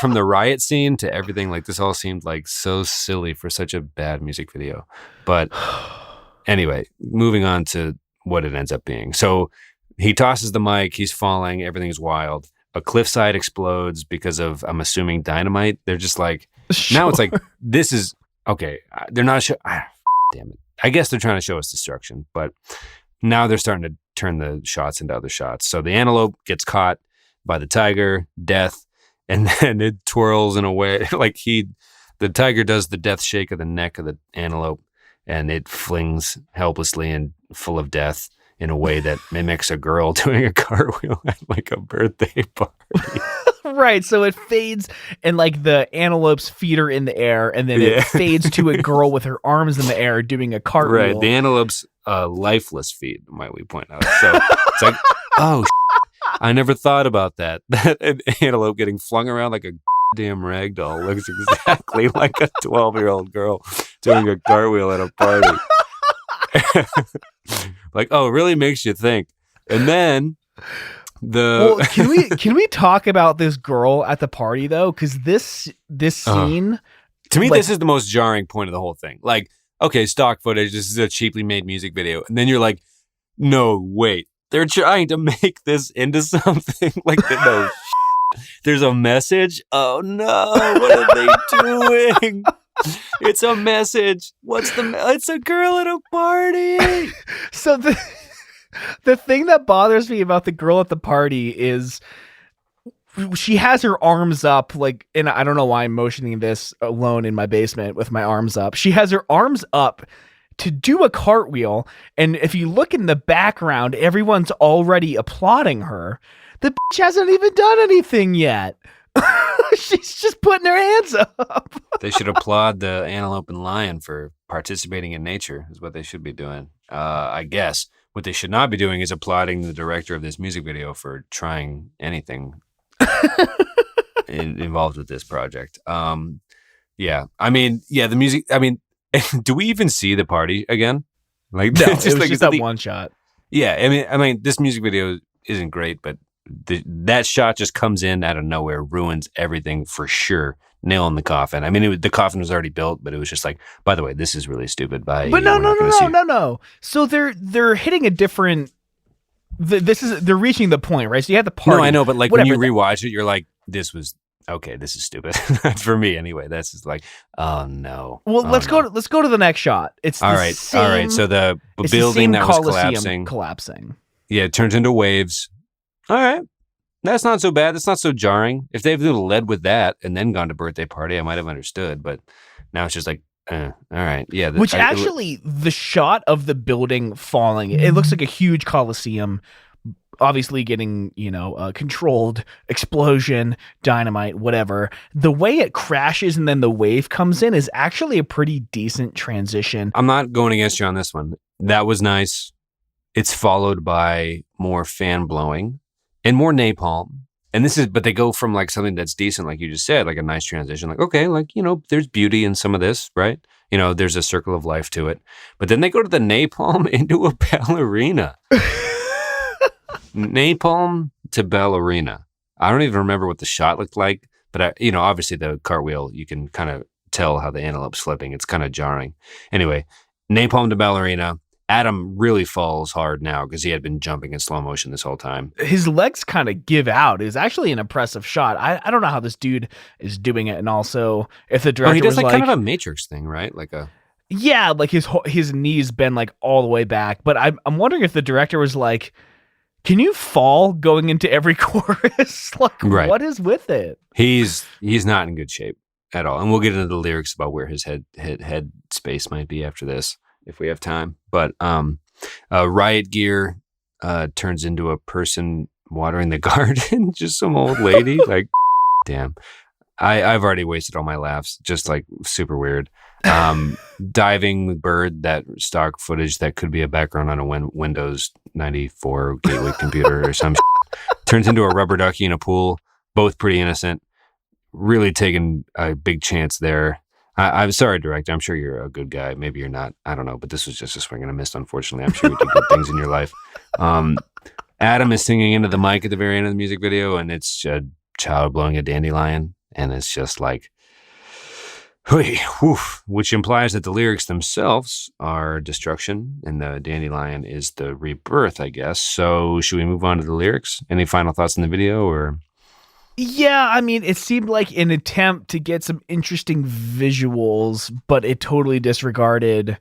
Speaker 2: from the riot scene to everything, this all seemed so silly for such a bad music video. But anyway, moving on to what it ends up being. So he tosses the mic, he's falling, everything's wild. A cliffside explodes because of, I'm assuming, dynamite. They're just now it's this is, okay, they're not, damn it. I guess they're trying to show us destruction, but now they're starting to turn the shots into other shots. So the antelope gets caught by the tiger, death, and then it twirls in a way the tiger does the death shake of the neck of the antelope, and it flings helplessly and full of death in a way that mimics a girl doing a cartwheel at a birthday party.
Speaker 1: Right. So it fades and the antelope's feet are in the air, and then it fades to a girl with her arms in the air doing a cartwheel.
Speaker 2: Right. The antelope's lifeless feet, might we point out. So it's oh, I never thought about that. That an antelope getting flung around like a damn rag doll looks exactly like a 12-year-old girl doing a cartwheel at a party. Like, oh, it really makes you think. And then
Speaker 1: Well, can we talk about this girl at the party though? Because this scene,
Speaker 2: to me,
Speaker 1: like,
Speaker 2: this is the most jarring point of the whole thing. Like, okay, stock footage. This is a cheaply made music video, and then you're like, no, wait, they're trying to make this into something. Like, no, there's a message. Oh no, what are they doing? It's a message. It's a girl at a party.
Speaker 1: So the thing that bothers me about the girl at the party is she has her arms up, like, and I don't know why I'm motioning this alone in my basement with my arms up. She has her arms up to do a cartwheel, and if you look in the background, everyone's already applauding her. The bitch hasn't even done anything yet. She's just putting her hands up.
Speaker 2: They should applaud the antelope and lion for participating in nature, is what they should be doing. I guess what they should not be doing is applauding the director of this music video for trying anything involved with this project. Yeah. I mean, yeah, the music, I mean, do we even see the party again? Like,
Speaker 1: No,
Speaker 2: it's
Speaker 1: it was
Speaker 2: like,
Speaker 1: just that one shot.
Speaker 2: Yeah. I mean, this music video isn't great, but that shot just comes in out of nowhere, ruins everything for sure. Nail in the coffin. I mean, the coffin was already built, but it was just like, by the way, this is really stupid. But
Speaker 1: no. So they're hitting a different. They're reaching the point, right? So you have the party.
Speaker 2: No, I know, but like when you rewatch it, you're like, this was okay. This is stupid. For me, anyway. That's just like, oh no.
Speaker 1: Well, let's go to the next shot. It's
Speaker 2: all right. So the building that was
Speaker 1: collapsing.
Speaker 2: Yeah, it turns into waves. All right. That's not so bad. That's not so jarring. If they've led with that and then gone to birthday party, I might have understood. But now it's just like, all right. Yeah.
Speaker 1: The shot of the building falling, it looks like a huge coliseum, obviously getting, controlled, explosion, dynamite, whatever. The way it crashes and then the wave comes in is actually a pretty decent transition.
Speaker 2: I'm not going against you on this one. That was nice. It's followed by more fan blowing. And more napalm. But they go from like something that's decent, like you just said, like a nice transition. Like, okay, like, there's beauty in some of this, right? There's a circle of life to it. But then they go to the napalm into a ballerina. Napalm to ballerina. I don't even remember what the shot looked like. But, obviously the cartwheel, you can kind of tell how the antelope's flipping. It's kind of jarring. Anyway, napalm to ballerina. Adam really falls hard now because he had been jumping in slow motion this whole time.
Speaker 1: His legs kind of give out. It's actually an impressive shot. I don't know how this dude is doing it. And also, if the director
Speaker 2: he does
Speaker 1: was
Speaker 2: like kind of a Matrix thing, right?
Speaker 1: Yeah, like his knees bend like all the way back. But I'm wondering if the director was like, can you fall going into every chorus? Like, right. What is with it?
Speaker 2: He's not in good shape at all. And we'll get into the lyrics about where his head space might be after this, if we have time. But riot gear turns into a person watering the garden, just some old lady. Like, damn. I've already wasted all my laughs. Just like super weird. Diving bird, that stock footage that could be a background on a Windows 94 gateway computer or some turns into a rubber ducky in a pool. Both pretty innocent. Really taking a big chance there. I'm sorry, director. I'm sure you're a good guy. Maybe you're not. I don't know. But this was just a swing and a miss, unfortunately. I'm sure you did good things in your life. Adam is singing into the mic at the very end of the music video, and it's a child blowing a dandelion. And it's just like, which implies that the lyrics themselves are destruction, and the dandelion is the rebirth, I guess. So should we move on to the lyrics? Any final thoughts on the video, or...
Speaker 1: Yeah, I mean, it seemed like an attempt to get some interesting visuals, but it totally disregarded.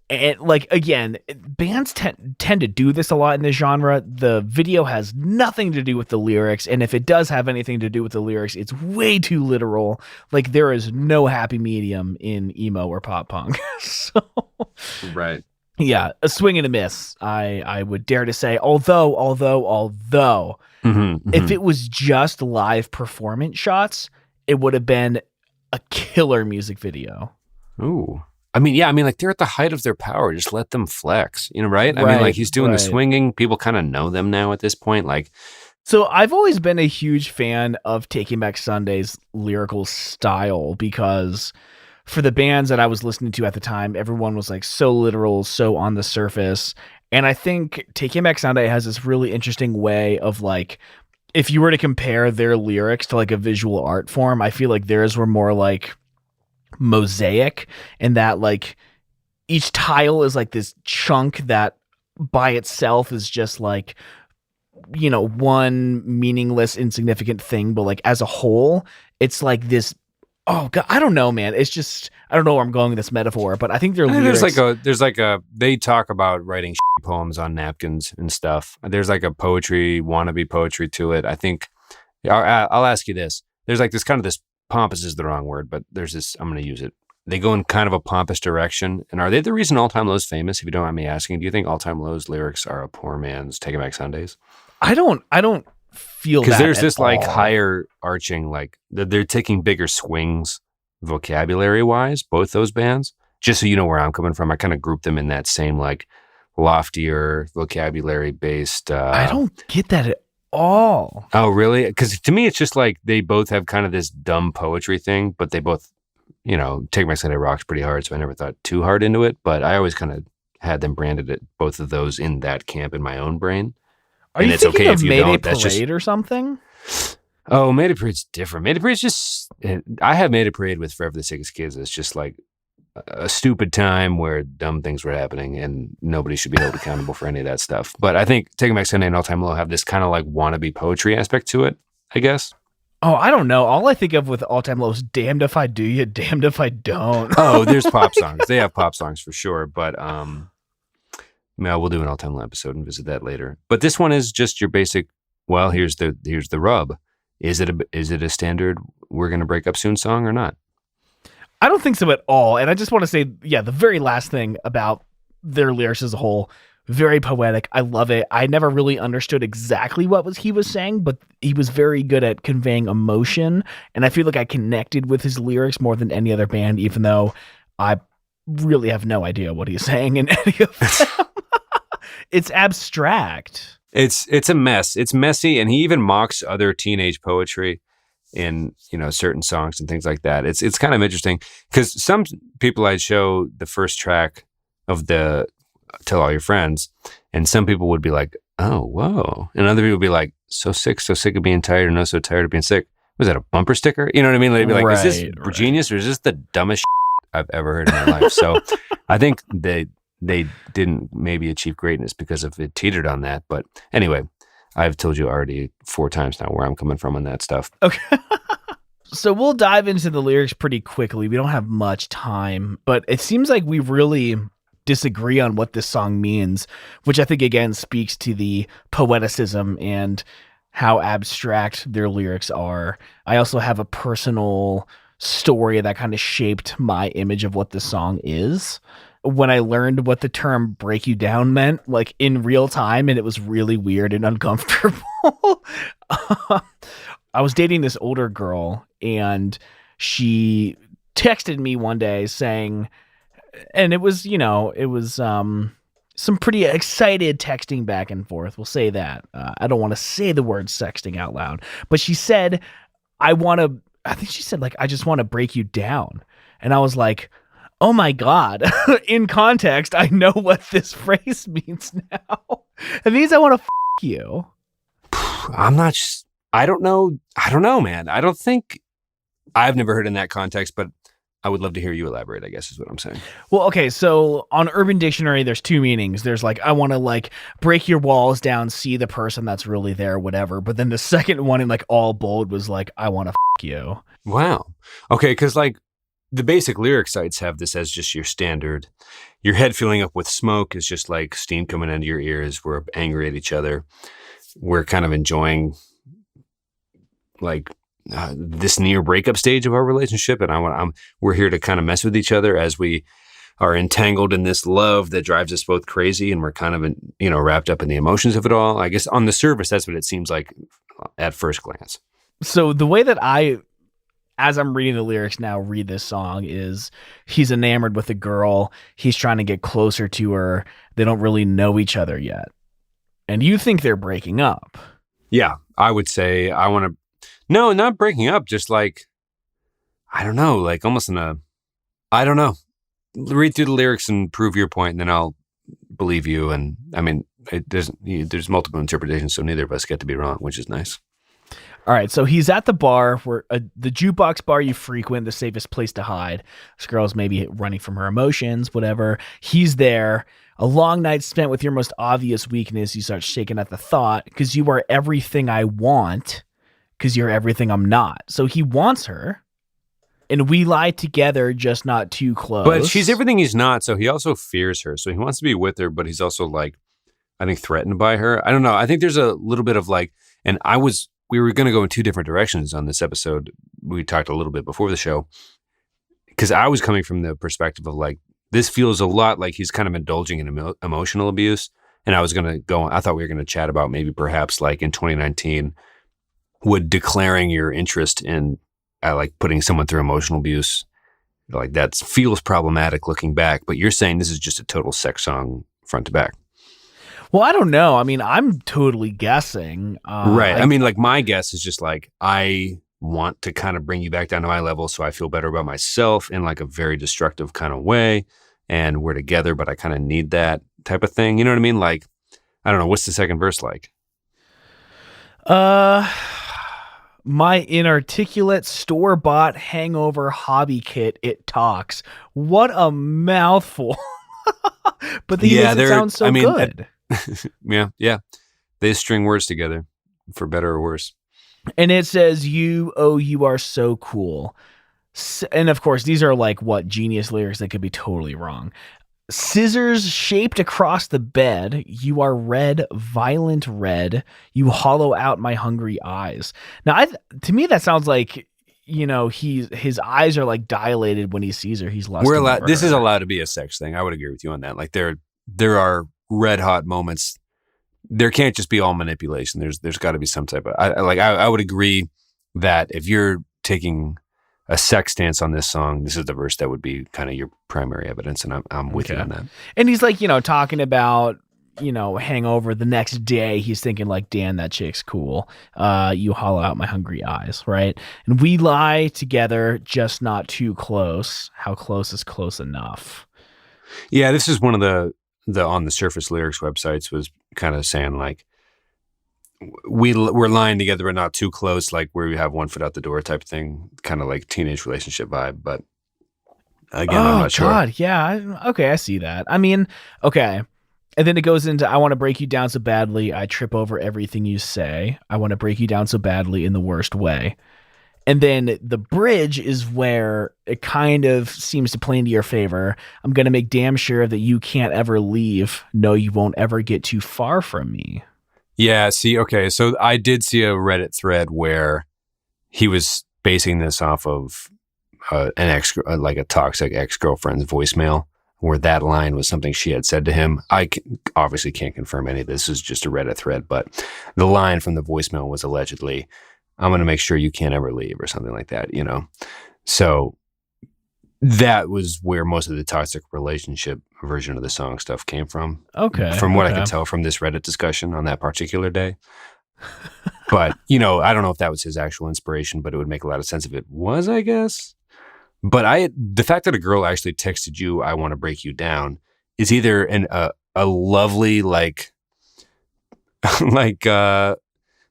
Speaker 1: And like, again, bands tend to do this a lot in this genre. The video has nothing to do with the lyrics, and if it does have anything to do with the lyrics, it's way too literal. Like, there is no happy medium in emo or pop punk. So,
Speaker 2: right.
Speaker 1: Yeah, a swing and a miss, I would dare to say. Although, if it was just live performance shots, it would have been a killer music video.
Speaker 2: Ooh. I mean, yeah, like they're at the height of their power. Just let them flex, right? I mean, like he's doing the swinging. People kind of know them now at this point. Like,
Speaker 1: so I've always been a huge fan of Taking Back Sunday's lyrical style because for the bands that I was listening to at the time, everyone was like so literal, so on the surface. And I think Taking Back Sunday has this really interesting way of like, if you were to compare their lyrics to like a visual art form, I feel like theirs were more like mosaic, and that like each tile is like this chunk that by itself is just like, you know, one meaningless, insignificant thing, but like as a whole, it's like this. Oh God, I don't know, man. It's just I don't know where I'm going with this metaphor, but I think their lyrics.
Speaker 2: They talk about writing poems on napkins and stuff. There's like a poetry, wannabe poetry to it. I think I'll ask you this. There's like this kind of this pompous is the wrong word, but there's this. I'm going to use it. They go in kind of a pompous direction, and are they the reason All Time Low's famous? If you don't mind me asking, do you think All Time Low's lyrics are a poor man's Taking Back Sundays?
Speaker 1: I don't feel that
Speaker 2: because there's this
Speaker 1: all.
Speaker 2: like higher arching, like they're taking bigger swings vocabulary wise, both those bands. Just so you know where I'm coming from, I kind of group them in that same like loftier vocabulary based.
Speaker 1: I don't get that at all.
Speaker 2: Oh, really? Because to me, it's just like they both have kind of this dumb poetry thing, but they both, you know, Take My Sunday rocks pretty hard, so I never thought too hard into it. But I always kind of had them branded at both of those in that camp in my own brain.
Speaker 1: Are you thinking of Mayday Parade or something?
Speaker 2: Oh, Mayday Parade's different. Mayday Parade's just... I have Mayday Parade with Forever the Sickest Kids. It's just like a stupid time where dumb things were happening and nobody should be held accountable for any of that stuff. But I think Taking Back Sunday and All Time Low have this kind of like wannabe poetry aspect to it, I guess.
Speaker 1: Oh, I don't know. All I think of with All Time Low is damned if I do you, damned if I don't.
Speaker 2: Oh, there's pop songs. They have pop songs for sure. But well, we'll do an All Time Low episode and visit that later. But this one is just your basic, well, here's the rub. Is it a standard We're Gonna Break Up Soon song or not?
Speaker 1: I don't think so at all. And I just want to say, yeah, the very last thing about their lyrics as a whole, very poetic. I love it. I never really understood exactly what he was saying, but he was very good at conveying emotion. And I feel like I connected with his lyrics more than any other band, even though I really have no idea what he's saying in any of them. It's abstract.
Speaker 2: It's a mess. It's messy, and he even mocks other teenage poetry in, you know, certain songs and things like that. It's kind of interesting because some people I'd show the first track of the Tell All Your Friends, and some people would be like, "Oh, whoa," and other people would be like, so sick of being tired, and so tired of being sick." Was that a bumper sticker? You know what I mean? They'd be like, "Is this genius, or is this the dumbest I've ever heard in my life?" So I think they didn't maybe achieve greatness because of it teetered on that. But anyway, I've told you already 4 times now where I'm coming from on that stuff.
Speaker 1: Okay. So we'll dive into the lyrics pretty quickly. We don't have much time, but it seems like we really disagree on what this song means, which I think again speaks to the poeticism and how abstract their lyrics are. I also have a personal story that kind of shaped my image of what this song is. When I learned what the term break you down meant, like in real time, and it was really weird and uncomfortable. I was dating this older girl, and she texted me one day saying, and it was, you know, it was some pretty excited texting back and forth. We'll say that. I don't want to say the word sexting out loud, but she said, I think she said, like, I just want to break you down. And I was like, oh my God, in context, I know what this phrase means now. It means I want to you.
Speaker 2: I don't know, man. I don't think I've never heard in that context, but I would love to hear you elaborate, I guess is what I'm saying.
Speaker 1: Well, okay. So on Urban Dictionary, there's 2 meanings. There's like, I want to like break your walls down, see the person that's really there, whatever. But then the second one in like all bold was like, I want to you.
Speaker 2: Wow. Okay. Cause like, the basic lyric sites have this as just your standard. Your head filling up with smoke is just like steam coming into your ears. We're angry at each other. We're kind of enjoying like this near breakup stage of our relationship, and we're here to kind of mess with each other as we are entangled in this love that drives us both crazy, and we're kind of wrapped up in the emotions of it all. I guess on the surface, that's what it seems like at first glance.
Speaker 1: So the way that as I'm reading the lyrics now, read this song is he's enamored with a girl. He's trying to get closer to her. They don't really know each other yet. And you think they're breaking up.
Speaker 2: Yeah, I would say no, not breaking up. Just like, I don't know, like almost in a I don't know. Read through the lyrics and prove your point, and then I'll believe you. And I mean, there's multiple interpretations, so neither of us get to be wrong, which is nice.
Speaker 1: All right, so he's at the bar, where the jukebox bar you frequent, the safest place to hide. This girl's maybe running from her emotions, whatever. He's there. A long night spent with your most obvious weakness. You start shaking at the thought, because you are everything I want, because you're everything I'm not. So he wants her. And we lie together, just not too close.
Speaker 2: But she's everything he's not, so he also fears her. So he wants to be with her, but he's also like, I think, threatened by her. I don't know. I think there's a little bit of like, and we were going to go in two different directions on this episode. We talked a little bit before the show, because I was coming from the perspective of like, this feels a lot like he's kind of indulging in emotional abuse. And I thought we were going to chat about maybe perhaps like in 2019, would declaring your interest in like putting someone through emotional abuse, like that feels problematic looking back, but you're saying this is just a total sex song front to back.
Speaker 1: Well, I don't know. I mean, I'm totally guessing.
Speaker 2: Right. I mean, like my guess is just like, I want to kind of bring you back down to my level so I feel better about myself in like a very destructive kind of way. And we're together, but I kind of need that type of thing. You know what I mean? Like, I don't know. What's the second verse like?
Speaker 1: My inarticulate store-bought hangover hobby kit, it talks. What a mouthful. But the makes it sound so good.
Speaker 2: Yeah. They string words together for better or worse.
Speaker 1: And it says, you are so cool. And of course, these are like genius lyrics that could be totally wrong. Scissors shaped across the bed. You are red, violent red. You hollow out my hungry eyes. Now, to me, that sounds like, his eyes are like dilated when he sees her. He's lost.
Speaker 2: This is allowed to be a sex thing. I would agree with you on that. Like there are red hot moments. There can't just be all manipulation. There's got to be some type of. I would agree that if you're taking a sex stance on this song, this is the verse that would be kind of your primary evidence, and I'm with you on that.
Speaker 1: And he's like, talking about, hangover the next day. He's thinking like, Dan, that chick's cool. You hollow out my hungry eyes, right? And we lie together, just not too close. How close is close enough?
Speaker 2: Yeah, this is one of the on the surface lyrics websites was kind of saying like, we're lying together but not too close, like where we have one foot out the door type of thing, kind of like teenage relationship vibe. But again, I'm not sure.
Speaker 1: God, yeah. Okay, I see that. I mean, okay. And then it goes into, I want to break you down so badly, I trip over everything you say. I want to break you down so badly in the worst way. And then the bridge is where it kind of seems to play into your favor. I'm going to make damn sure that you can't ever leave. No, you won't ever get too far from me.
Speaker 2: Yeah, see, okay, so I did see a Reddit thread where he was basing this off of like a toxic ex-girlfriend's voicemail, where that line was something she had said to him. I obviously can't confirm any of this. This is just a Reddit thread, but the line from the voicemail was allegedly, I'm going to make sure you can't ever leave, or something like that, So that was where most of the toxic relationship version of the song stuff came from.
Speaker 1: Okay.
Speaker 2: From what I could tell from this Reddit discussion on that particular day. But, I don't know if that was his actual inspiration, but it would make a lot of sense if it was, I guess. But the fact that a girl actually texted you, I want to break you down, is either a lovely, like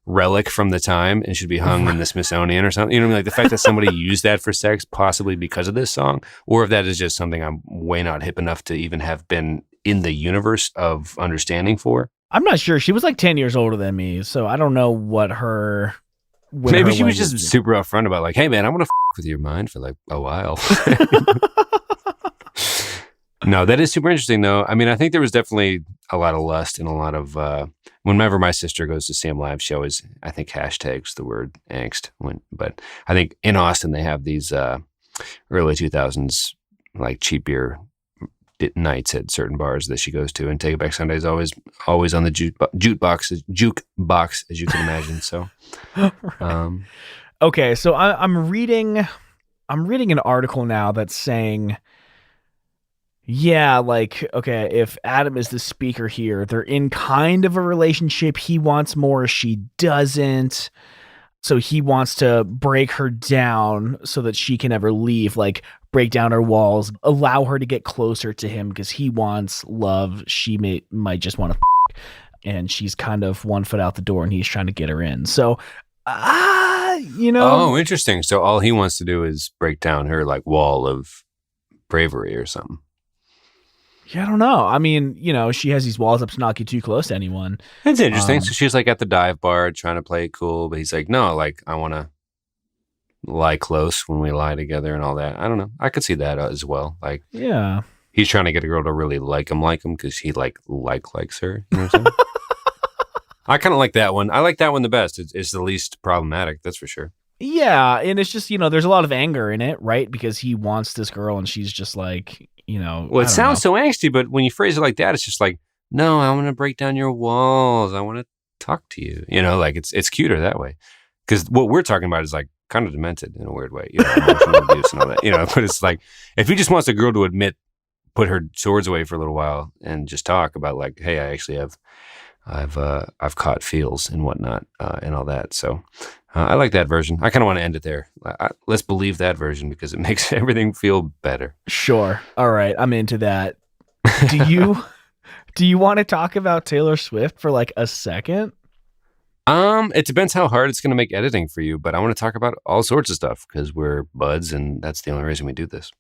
Speaker 2: relic from the time and should be hung in the Smithsonian or something. You know what I mean? Like the fact that somebody used that for sex, possibly because of this song, or if that is just something I'm way not hip enough to even have been in the universe of understanding for.
Speaker 1: I'm not sure. She was like 10 years older than me, so I don't know what her...
Speaker 2: Maybe she was just super upfront about like, hey man, I want to with your mind for like a while. No, that is super interesting though. I mean, I think there was definitely a lot of lust and a lot of, whenever my sister goes to Sam Live, she always, I think, hashtags the word angst. But I think in Austin, they have these early 2000s, like cheap beer nights at certain bars that she goes to, and Take It Back Sunday is always on the jukebox, as you can imagine. So,
Speaker 1: okay. So I'm reading an article now that's saying, yeah, like, okay, if Adam is the speaker here, they're in kind of a relationship. He wants more, she doesn't. So he wants to break her down so that she can never leave, like break down her walls, allow her to get closer to him because he wants love. She might just want to, and she's kind of 1 foot out the door and he's trying to get her in. So,
Speaker 2: Oh, interesting. So all he wants to do is break down her like wall of bravery or something.
Speaker 1: Yeah, I don't know. I mean, she has these walls up to not get too close to anyone.
Speaker 2: That's interesting. So she's like at the dive bar trying to play it cool, but he's like, no, like I want to lie close when we lie together and all that. I don't know. I could see that as well. Like,
Speaker 1: yeah,
Speaker 2: he's trying to get a girl to really like him because he likes her. You know what I'm saying? I kind of like that one. I like that one the best. It's the least problematic, that's for sure.
Speaker 1: Yeah, and it's just, there's a lot of anger in it, right? Because he wants this girl and she's just like,
Speaker 2: Well, it sounds so angsty, but when you phrase it like that, it's just like, no, I want to break down your walls. I want to talk to you. Like it's cuter that way. Because what we're talking about is like kind of demented in a weird way, emotional abuse and all that, but it's like, if he just wants a girl to put her swords away for a little while and just talk about like, hey, I actually I've caught feels and whatnot and all that. So I like that version. I kind of want to end it there. Let's believe that version because it makes everything feel better.
Speaker 1: Sure. All right. I'm into that. Do you want to talk about Tylor Swift for like a second?
Speaker 2: It depends how hard it's going to make editing for you, but I want to talk about all sorts of stuff because we're buds and that's the only reason we do this.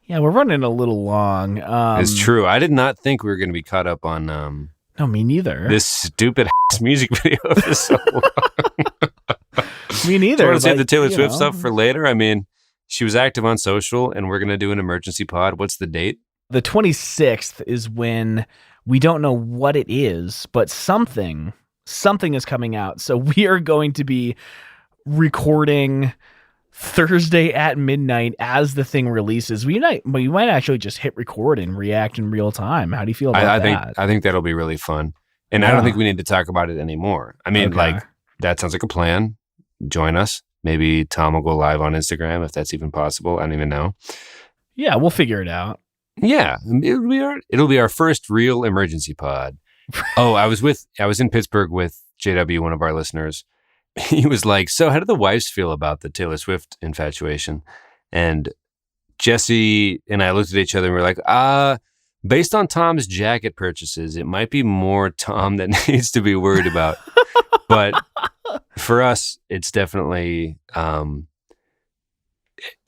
Speaker 1: Yeah, we're running a little long.
Speaker 2: It's true. I did not think we were going to be caught up on
Speaker 1: no, me neither.
Speaker 2: This stupid music video is so long.
Speaker 1: Me neither.
Speaker 2: Do you want to save the Tylor Swift stuff for later? I mean, she was active on social, and we're going to do an emergency pod. What's the date?
Speaker 1: The 26th is when we don't know what it is, but something is coming out. So we are going to be recording Thursday at midnight as the thing releases. We might actually just hit record and react in real time. How do you feel about that?
Speaker 2: I think that'll be really fun. And I don't think we need to talk about it anymore. I mean, that sounds like a plan. Join us. Maybe Tom will go live on Instagram if that's even possible. I don't even know.
Speaker 1: Yeah, we'll figure it out.
Speaker 2: Yeah, it'll be our first real emergency pod. Oh, I was in Pittsburgh with JW, one of our listeners. He was like, so how do the wives feel about the Tylor Swift infatuation? And Jesse and I looked at each other and we were like, based on Tom's jacket purchases, it might be more Tom that needs to be worried about. But for us, it's definitely,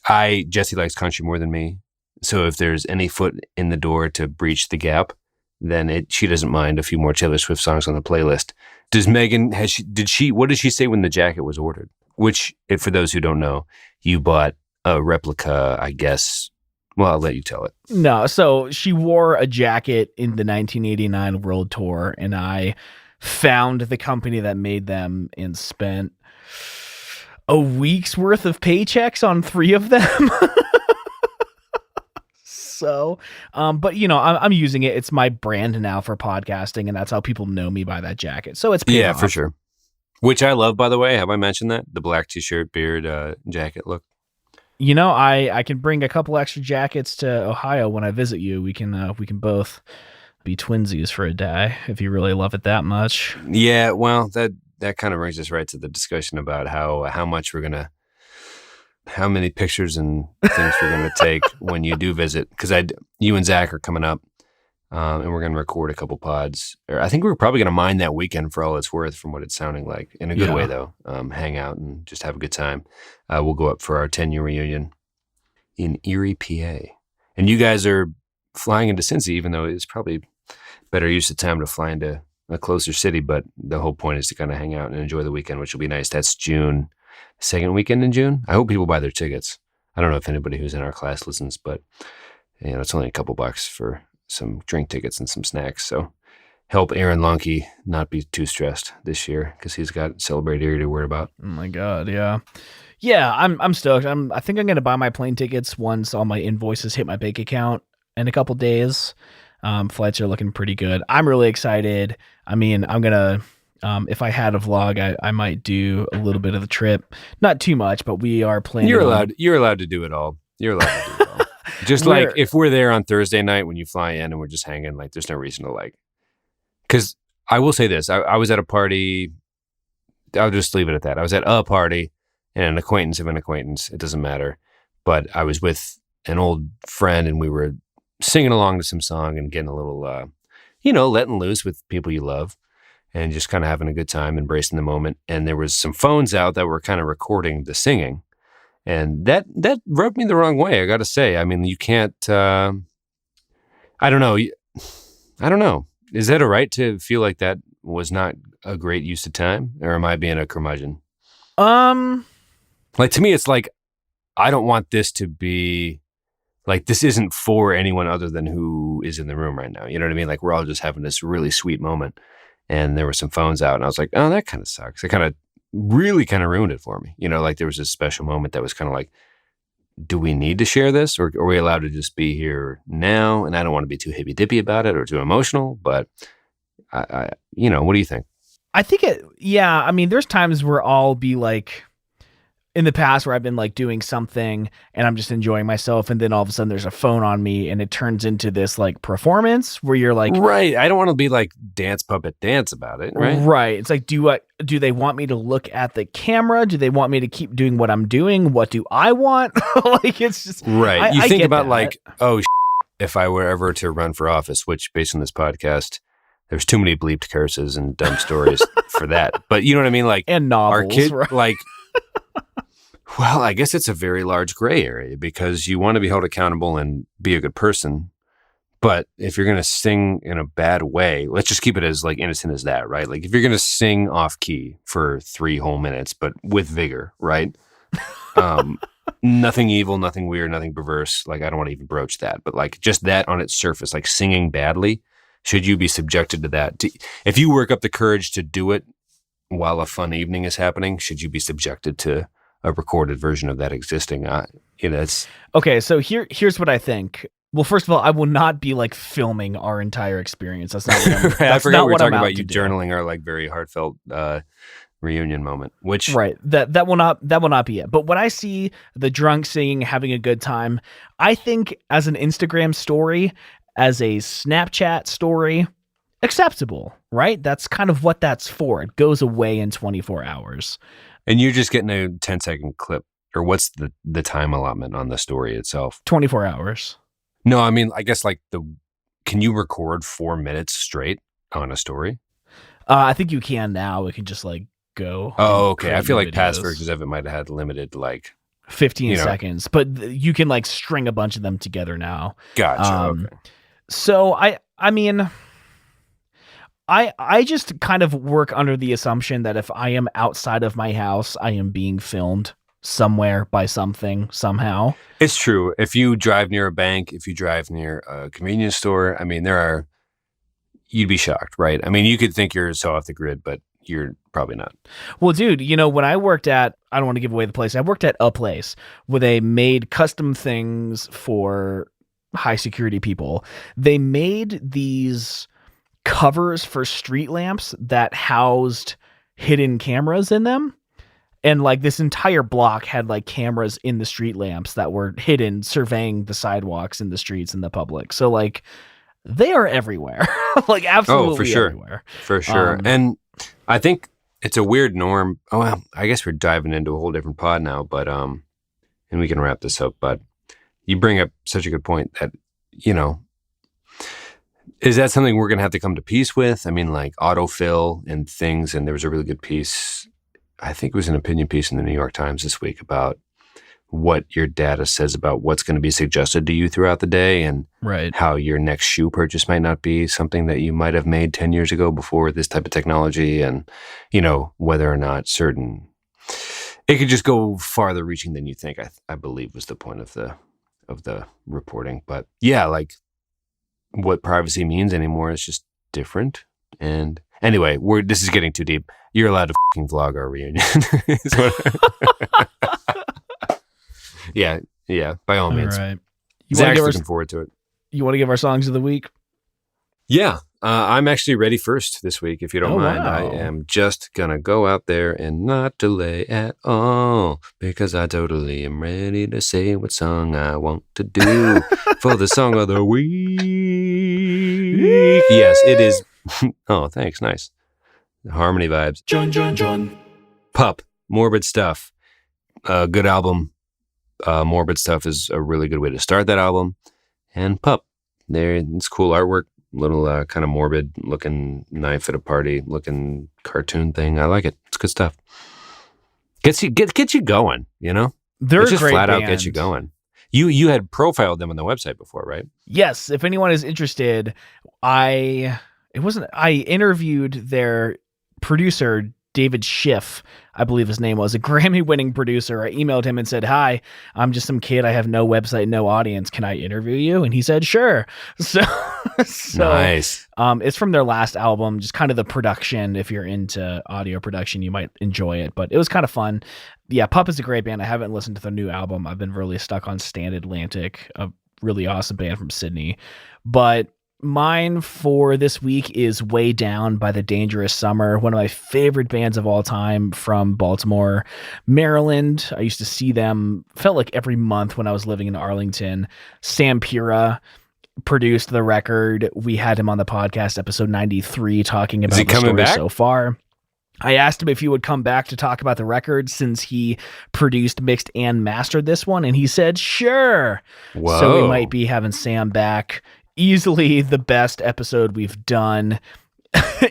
Speaker 2: Jesse likes country more than me. So if there's any foot in the door to breach the gap, then she doesn't mind a few more Tylor Swift songs on the playlist. Does Megan, what did she say when the jacket was ordered? Which, for those who don't know, you bought a replica, I guess. Well, I'll let you tell it.
Speaker 1: No, so she wore a jacket in the 1989 World Tour, and I found the company that made them and spent a week's worth of paychecks on 3 of them. So, but I'm using it. It's my brand now for podcasting, and that's how people know me by that jacket. So it's
Speaker 2: paid off. For sure. Which I love, by the way. Have I mentioned that? The black t-shirt, beard, jacket look.
Speaker 1: I can bring a couple extra jackets to Ohio when I visit you. We can both be twinsies for a day if you really love it that much.
Speaker 2: Yeah, well, that kind of brings us right to the discussion about how much we're gonna. How many pictures and things we're going to take when you do visit. Because you and Zach are coming up and we're going to record a couple pods. Or I think we're probably going to mine that weekend for all it's worth from what it's sounding like. In a good way, though. Hang out and just have a good time. We'll go up for our 10-year reunion in Erie, PA. And you guys are flying into Cincy, even though it's probably better use of time to fly into a closer city. But the whole point is to kind of hang out and enjoy the weekend, which will be nice. That's June. Second weekend in June. I hope people buy their tickets. I don't know if anybody who's in our class listens, but it's only a couple bucks for some drink tickets and some snacks. So help Aaron Lonke not be too stressed this year because he's got Celebrate Erie to worry about.
Speaker 1: Oh my God, yeah. Yeah, I'm stoked. I think I'm going to buy my plane tickets once all my invoices hit my bank account in a couple days. Flights are looking pretty good. I'm really excited. I mean, I'm going to... if I had a vlog, I might do a little bit of the trip. Not too much, but we are planning.
Speaker 2: You're allowed to do it all. You're allowed to do it all. Just like if we're there on Thursday night when you fly in and we're just hanging, like there's no reason to because I will say this. I was at a party I'll just leave it at that. I was at a party and an acquaintance of an acquaintance. It doesn't matter. But I was with an old friend and we were singing along to some song and getting a little, letting loose with people you love and just kind of having a good time, embracing the moment. And there was some phones out that were kind of recording the singing. And that rubbed me the wrong way, I got to say. I mean, you can't, I don't know. I don't know. Is that a right to feel like that was not a great use of time? Or am I being a curmudgeon? Like, to me, it's like, I don't want this to be, like, this isn't for anyone other than who is in the room right now. You know what I mean? Like, we're all just having this really sweet moment. And there were some phones out. And I was like, oh, that kind of sucks. It kind of really kind of ruined it for me. Like there was this special moment that was kind of like, do we need to share this? Or are we allowed to just be here now? And I don't want to be too hippy-dippy about it or too emotional. But, I what do you think?
Speaker 1: I think I mean, there's times where I'll be like, in the past where I've been like doing something and I'm just enjoying myself. And then all of a sudden there's a phone on me and it turns into this like performance where you're like,
Speaker 2: right. I don't want to be like puppet dance about it. Right.
Speaker 1: Right. It's like, do they want me to look at the camera? Do they want me to keep doing what I'm doing? What do I want? Like, it's just
Speaker 2: right. You think about that. Like, oh, if I were ever to run for office, which based on this podcast, there's too many bleeped curses and dumb stories for that. But you know what I mean? Like,
Speaker 1: and novels,
Speaker 2: our kid,
Speaker 1: right?
Speaker 2: Like, well, I guess it's a very large gray area because you want to be held accountable and be a good person. But if you're going to sing in a bad way, let's just keep it as like innocent as that, right? Like if you're going to sing off key for 3 whole minutes, but with vigor, right? Nothing evil, nothing weird, nothing perverse. Like I don't want to even broach that, but like just that on its surface, like singing badly, should you be subjected to that? If you work up the courage to do it while a fun evening is happening, should you be subjected to a recorded version of that existing? It's
Speaker 1: okay. So here's what I think. Well, first of all, I will not be like filming our entire experience. That's not what
Speaker 2: I forgot we were talking about you journaling our like very heartfelt reunion moment. Which
Speaker 1: right, that will not be it. But when I see the drunk singing, having a good time, I think as an Instagram story, as a Snapchat story, acceptable, right? That's kind of what that's for. It goes away in 24 hours.
Speaker 2: And you're just getting a 10-second clip, or what's the time allotment on the story itself?
Speaker 1: 24 hours.
Speaker 2: No, I mean, I guess like can you record 4 minutes straight on a story?
Speaker 1: I think you can now. It can just like go.
Speaker 2: Oh, okay. I feel like past versions of it might have had limited like
Speaker 1: 15 seconds, but you can like string a bunch of them together now.
Speaker 2: Gotcha. Okay.
Speaker 1: So I mean, I just kind of work under the assumption that if I am outside of my house, I am being filmed somewhere by something, somehow.
Speaker 2: It's true. If you drive near a bank, if you drive near a convenience store, I mean, you'd be shocked, right? I mean, you could think you're so off the grid, but you're probably not.
Speaker 1: Well, dude, when I worked at, I don't want to give away the place, I worked at a place where they made custom things for high security people. They made these covers for street lamps that housed hidden cameras in them. And like this entire block had like cameras in the street lamps that were hidden, surveying the sidewalks and the streets and the public. So like they are everywhere, like absolutely
Speaker 2: for sure.
Speaker 1: everywhere.
Speaker 2: For sure. And I think it's a weird norm. Oh, well, I guess we're diving into a whole different pod now, but, and we can wrap this up, but you bring up such a good point that, is that something we're going to have to come to peace with? I mean, like autofill and things. And there was a really good piece, I think it was an opinion piece in the New York Times this week about what your data says about what's going to be suggested to you throughout the day and
Speaker 1: right.
Speaker 2: How your next shoe purchase might not be something that you might have made 10 years ago before this type of technology. And, whether or not it could just go farther reaching than you think, I believe was the point of the reporting. But yeah, like what privacy means anymore is just different. And anyway, this is getting too deep. You're allowed to fucking vlog our reunion. Yeah, by all means.
Speaker 1: Right.
Speaker 2: Zach's looking forward to it.
Speaker 1: You want to give our songs of the week?
Speaker 2: Yeah, I'm actually ready first this week, if you don't mind.
Speaker 1: Wow.
Speaker 2: I am just going to go out there and not delay at all because I totally am ready to say what song I want to do for the song of the week. Yes, it is. Oh, thanks. Nice. Harmony vibes.
Speaker 3: John.
Speaker 2: Pup, Morbid Stuff. Good album. Morbid Stuff is a really good way to start that album. And Pup, it's cool artwork, little kind of morbid looking knife at a party looking cartoon thing. I like it. It's good stuff. Gets you going, you know?
Speaker 1: They're
Speaker 2: it's just
Speaker 1: a great
Speaker 2: flat
Speaker 1: band.
Speaker 2: out gets you going. You had profiled them on the website before, right?
Speaker 1: Yes. If anyone is interested, I interviewed their producer, David Schiff, I believe his name was, a Grammy-winning producer. I emailed him and said, "Hi, I'm just some kid. I have no website, no audience. Can I interview you?" And he said, "Sure." So
Speaker 2: Nice.
Speaker 1: It's from their last album, just kind of the production. If you're into audio production, you might enjoy it, but it was kind of fun. Yeah, Pup is a great band. I haven't listened to their new album. I've been really stuck on Stand Atlantic, a really awesome band from Sydney. But mine for this week is Way Down by The Dangerous Summer, one of my favorite bands of all time from Baltimore, Maryland. I used to see them, felt like every month when I was living in Arlington. Sam Pura produced the record. We had him on the podcast, episode 93, talking about the story so far. I asked him if he would come back to talk about the record since he produced, mixed, and mastered this one, and he said, sure.
Speaker 2: Whoa.
Speaker 1: So we might be having Sam back. Easily the best episode we've done.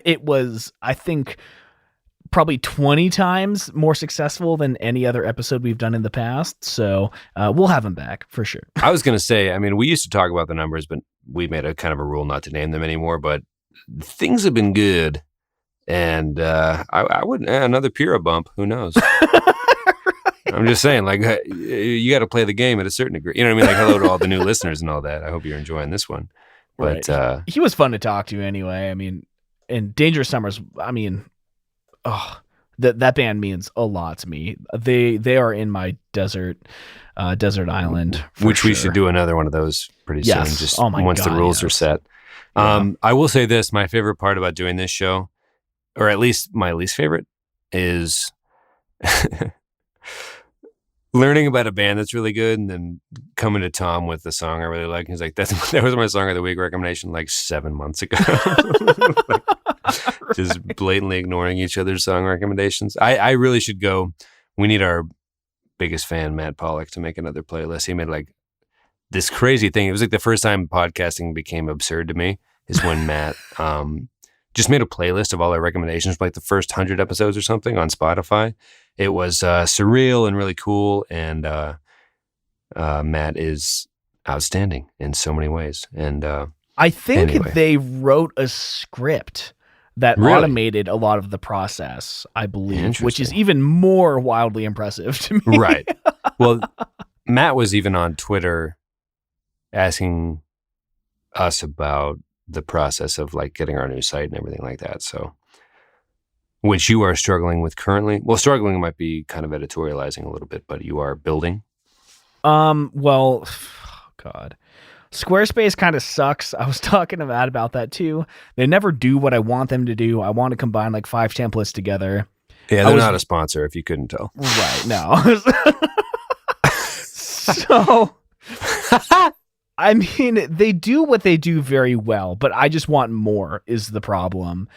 Speaker 1: It was, I think, probably 20 times more successful than any other episode we've done in the past. So we'll have him back for sure.
Speaker 2: I was going to say, I mean, we used to talk about the numbers, but we made a kind of a rule not to name them anymore. But things have been good. And I wouldn't, another Pura bump. Who knows? I'm just saying, like, you got to play the game at a certain degree. You know what I mean? Like, hello to all the new listeners and all that. I hope you're enjoying this one. But
Speaker 1: right. He was fun to talk to anyway. I mean, and Dangerous Summers, I mean, that band means a lot to me. They are in my desert island.
Speaker 2: Which we should do another one of those pretty soon, just once the rules are set.
Speaker 1: Yeah.
Speaker 2: I will say this, my favorite part about doing this show, or at least my least favorite, is learning about a band that's really good and then coming to Tom with the song I really like. He's like, that was my song of the week recommendation like 7 months ago. Like,
Speaker 1: right.
Speaker 2: Just blatantly ignoring each other's song recommendations. I really should go. We need our biggest fan, Matt Pollock, to make another playlist. He made like this crazy thing. It was like the first time podcasting became absurd to me is when Matt just made a playlist of all our recommendations for like the first 100 episodes or something on Spotify. It was surreal and really cool, and Matt is outstanding in so many ways. And
Speaker 1: I think
Speaker 2: anyway.
Speaker 1: they wrote a script that automated a lot of the process, I believe, which is even more wildly impressive to me.
Speaker 2: Right. Well, Matt was even on Twitter asking us about the process of like getting our new site and everything like that. So, which you are struggling with currently. Well, struggling might be kind of editorializing a little bit, but you are building.
Speaker 1: Well, God, Squarespace kind of sucks. I was talking to Matt about that too. They never do what I want them to do. I want to combine like 5 templates together.
Speaker 2: Yeah, they're not a sponsor if you couldn't tell.
Speaker 1: Right, no. So, I mean, they do what they do very well, but I just want more is the problem.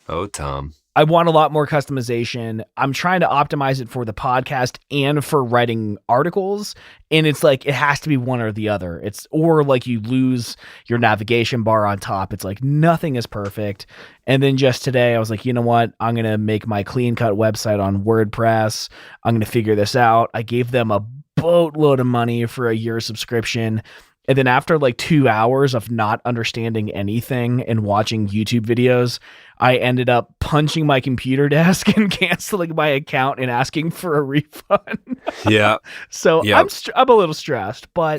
Speaker 2: Oh, Tom.
Speaker 1: I want a lot more customization. I'm trying to optimize it for the podcast and for writing articles. And it's like, it has to be one or the other. Or like you lose your navigation bar on top. It's like nothing is perfect. And then just today I was like, you know what? I'm going to make my clean cut website on WordPress. I'm going to figure this out. I gave them a boatload of money for a year subscription. And then after like 2 hours of not understanding anything and watching YouTube videos, I ended up punching my computer desk and canceling my account and asking for a refund.
Speaker 2: Yeah.
Speaker 1: So I'm a little stressed, but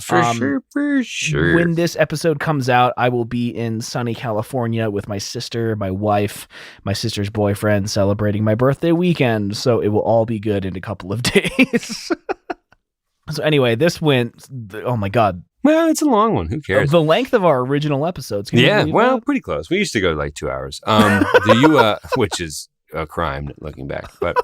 Speaker 2: for sure.
Speaker 1: When this episode comes out, I will be in sunny California with my sister, my wife, my sister's boyfriend, celebrating my birthday weekend. So it will all be good in a couple of days. So anyway, this went, oh my God.
Speaker 2: Well, it's a long one. Who cares?
Speaker 1: The length of our original episodes.
Speaker 2: Pretty close. We used to go like 2 hours. Do you, which is a crime looking back, but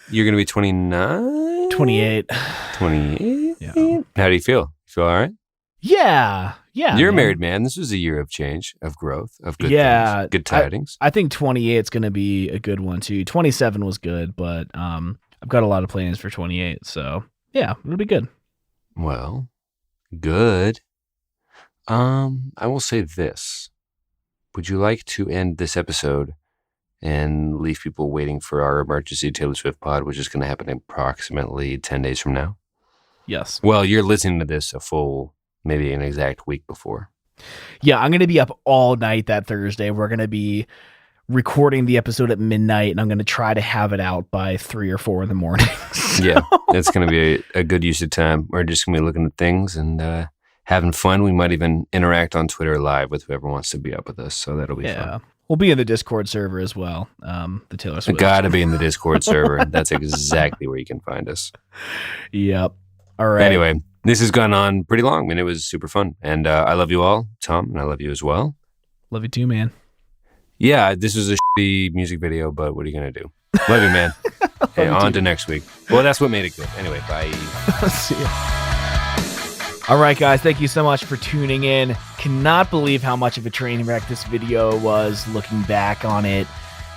Speaker 2: you're going to be 29?
Speaker 1: 28.
Speaker 2: 28?
Speaker 1: Yeah.
Speaker 2: How do you feel? You feel all right?
Speaker 1: Yeah. Yeah,
Speaker 2: You're a
Speaker 1: man.
Speaker 2: married man. This was a year of change, of growth, of good
Speaker 1: Yeah,
Speaker 2: things, good tidings.
Speaker 1: I think 28 is going to be a good one too. 27 was good, but I've got a lot of plans for 28. So yeah, it'll be good.
Speaker 2: Well, good. I will say this. Would you like to end this episode and leave people waiting for our emergency Taylor Swift pod, which is going to happen approximately 10 days from now?
Speaker 1: Yes.
Speaker 2: Well, you're listening to this a full, maybe an exact week before.
Speaker 1: Yeah, I'm going to be up all night that Thursday. We're going to be recording the episode at midnight, and I'm going to try to have it out by 3 or 4 in the morning. So.
Speaker 2: Yeah, it's going to be a good use of time. We're just going to be looking at things and having fun. We might even interact on Twitter live with whoever wants to be up with us, so that'll be fun.
Speaker 1: We'll be in the Discord server as well, the Taylor Swift.
Speaker 2: Got to be in the Discord server. That's exactly where you can find us.
Speaker 1: Yep. All right.
Speaker 2: Anyway, this has gone on pretty long, and it was super fun. And I love you all, Tom, and I love you as well.
Speaker 1: Love you too, man.
Speaker 2: Yeah, this was a shitty music video, but what are you going to do? Love you, man. Hey, on to next week. Well, that's what made it good. Anyway, bye.
Speaker 1: See ya. All right, guys, thank you so much for tuning in. Cannot believe how much of a train wreck this video was looking back on it,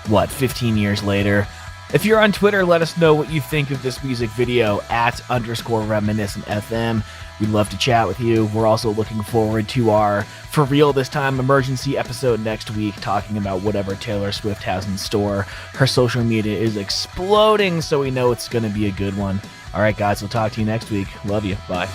Speaker 1: 15 years later. If you're on Twitter, let us know what you think of this music video @_reminiscentfm. We'd love to chat with you. We're also looking forward to our For Real This Time emergency episode next week, talking about whatever Taylor Swift has in store. Her social media is exploding, so we know it's going to be a good one. All right, guys, we'll talk to you next week. Love you. Bye.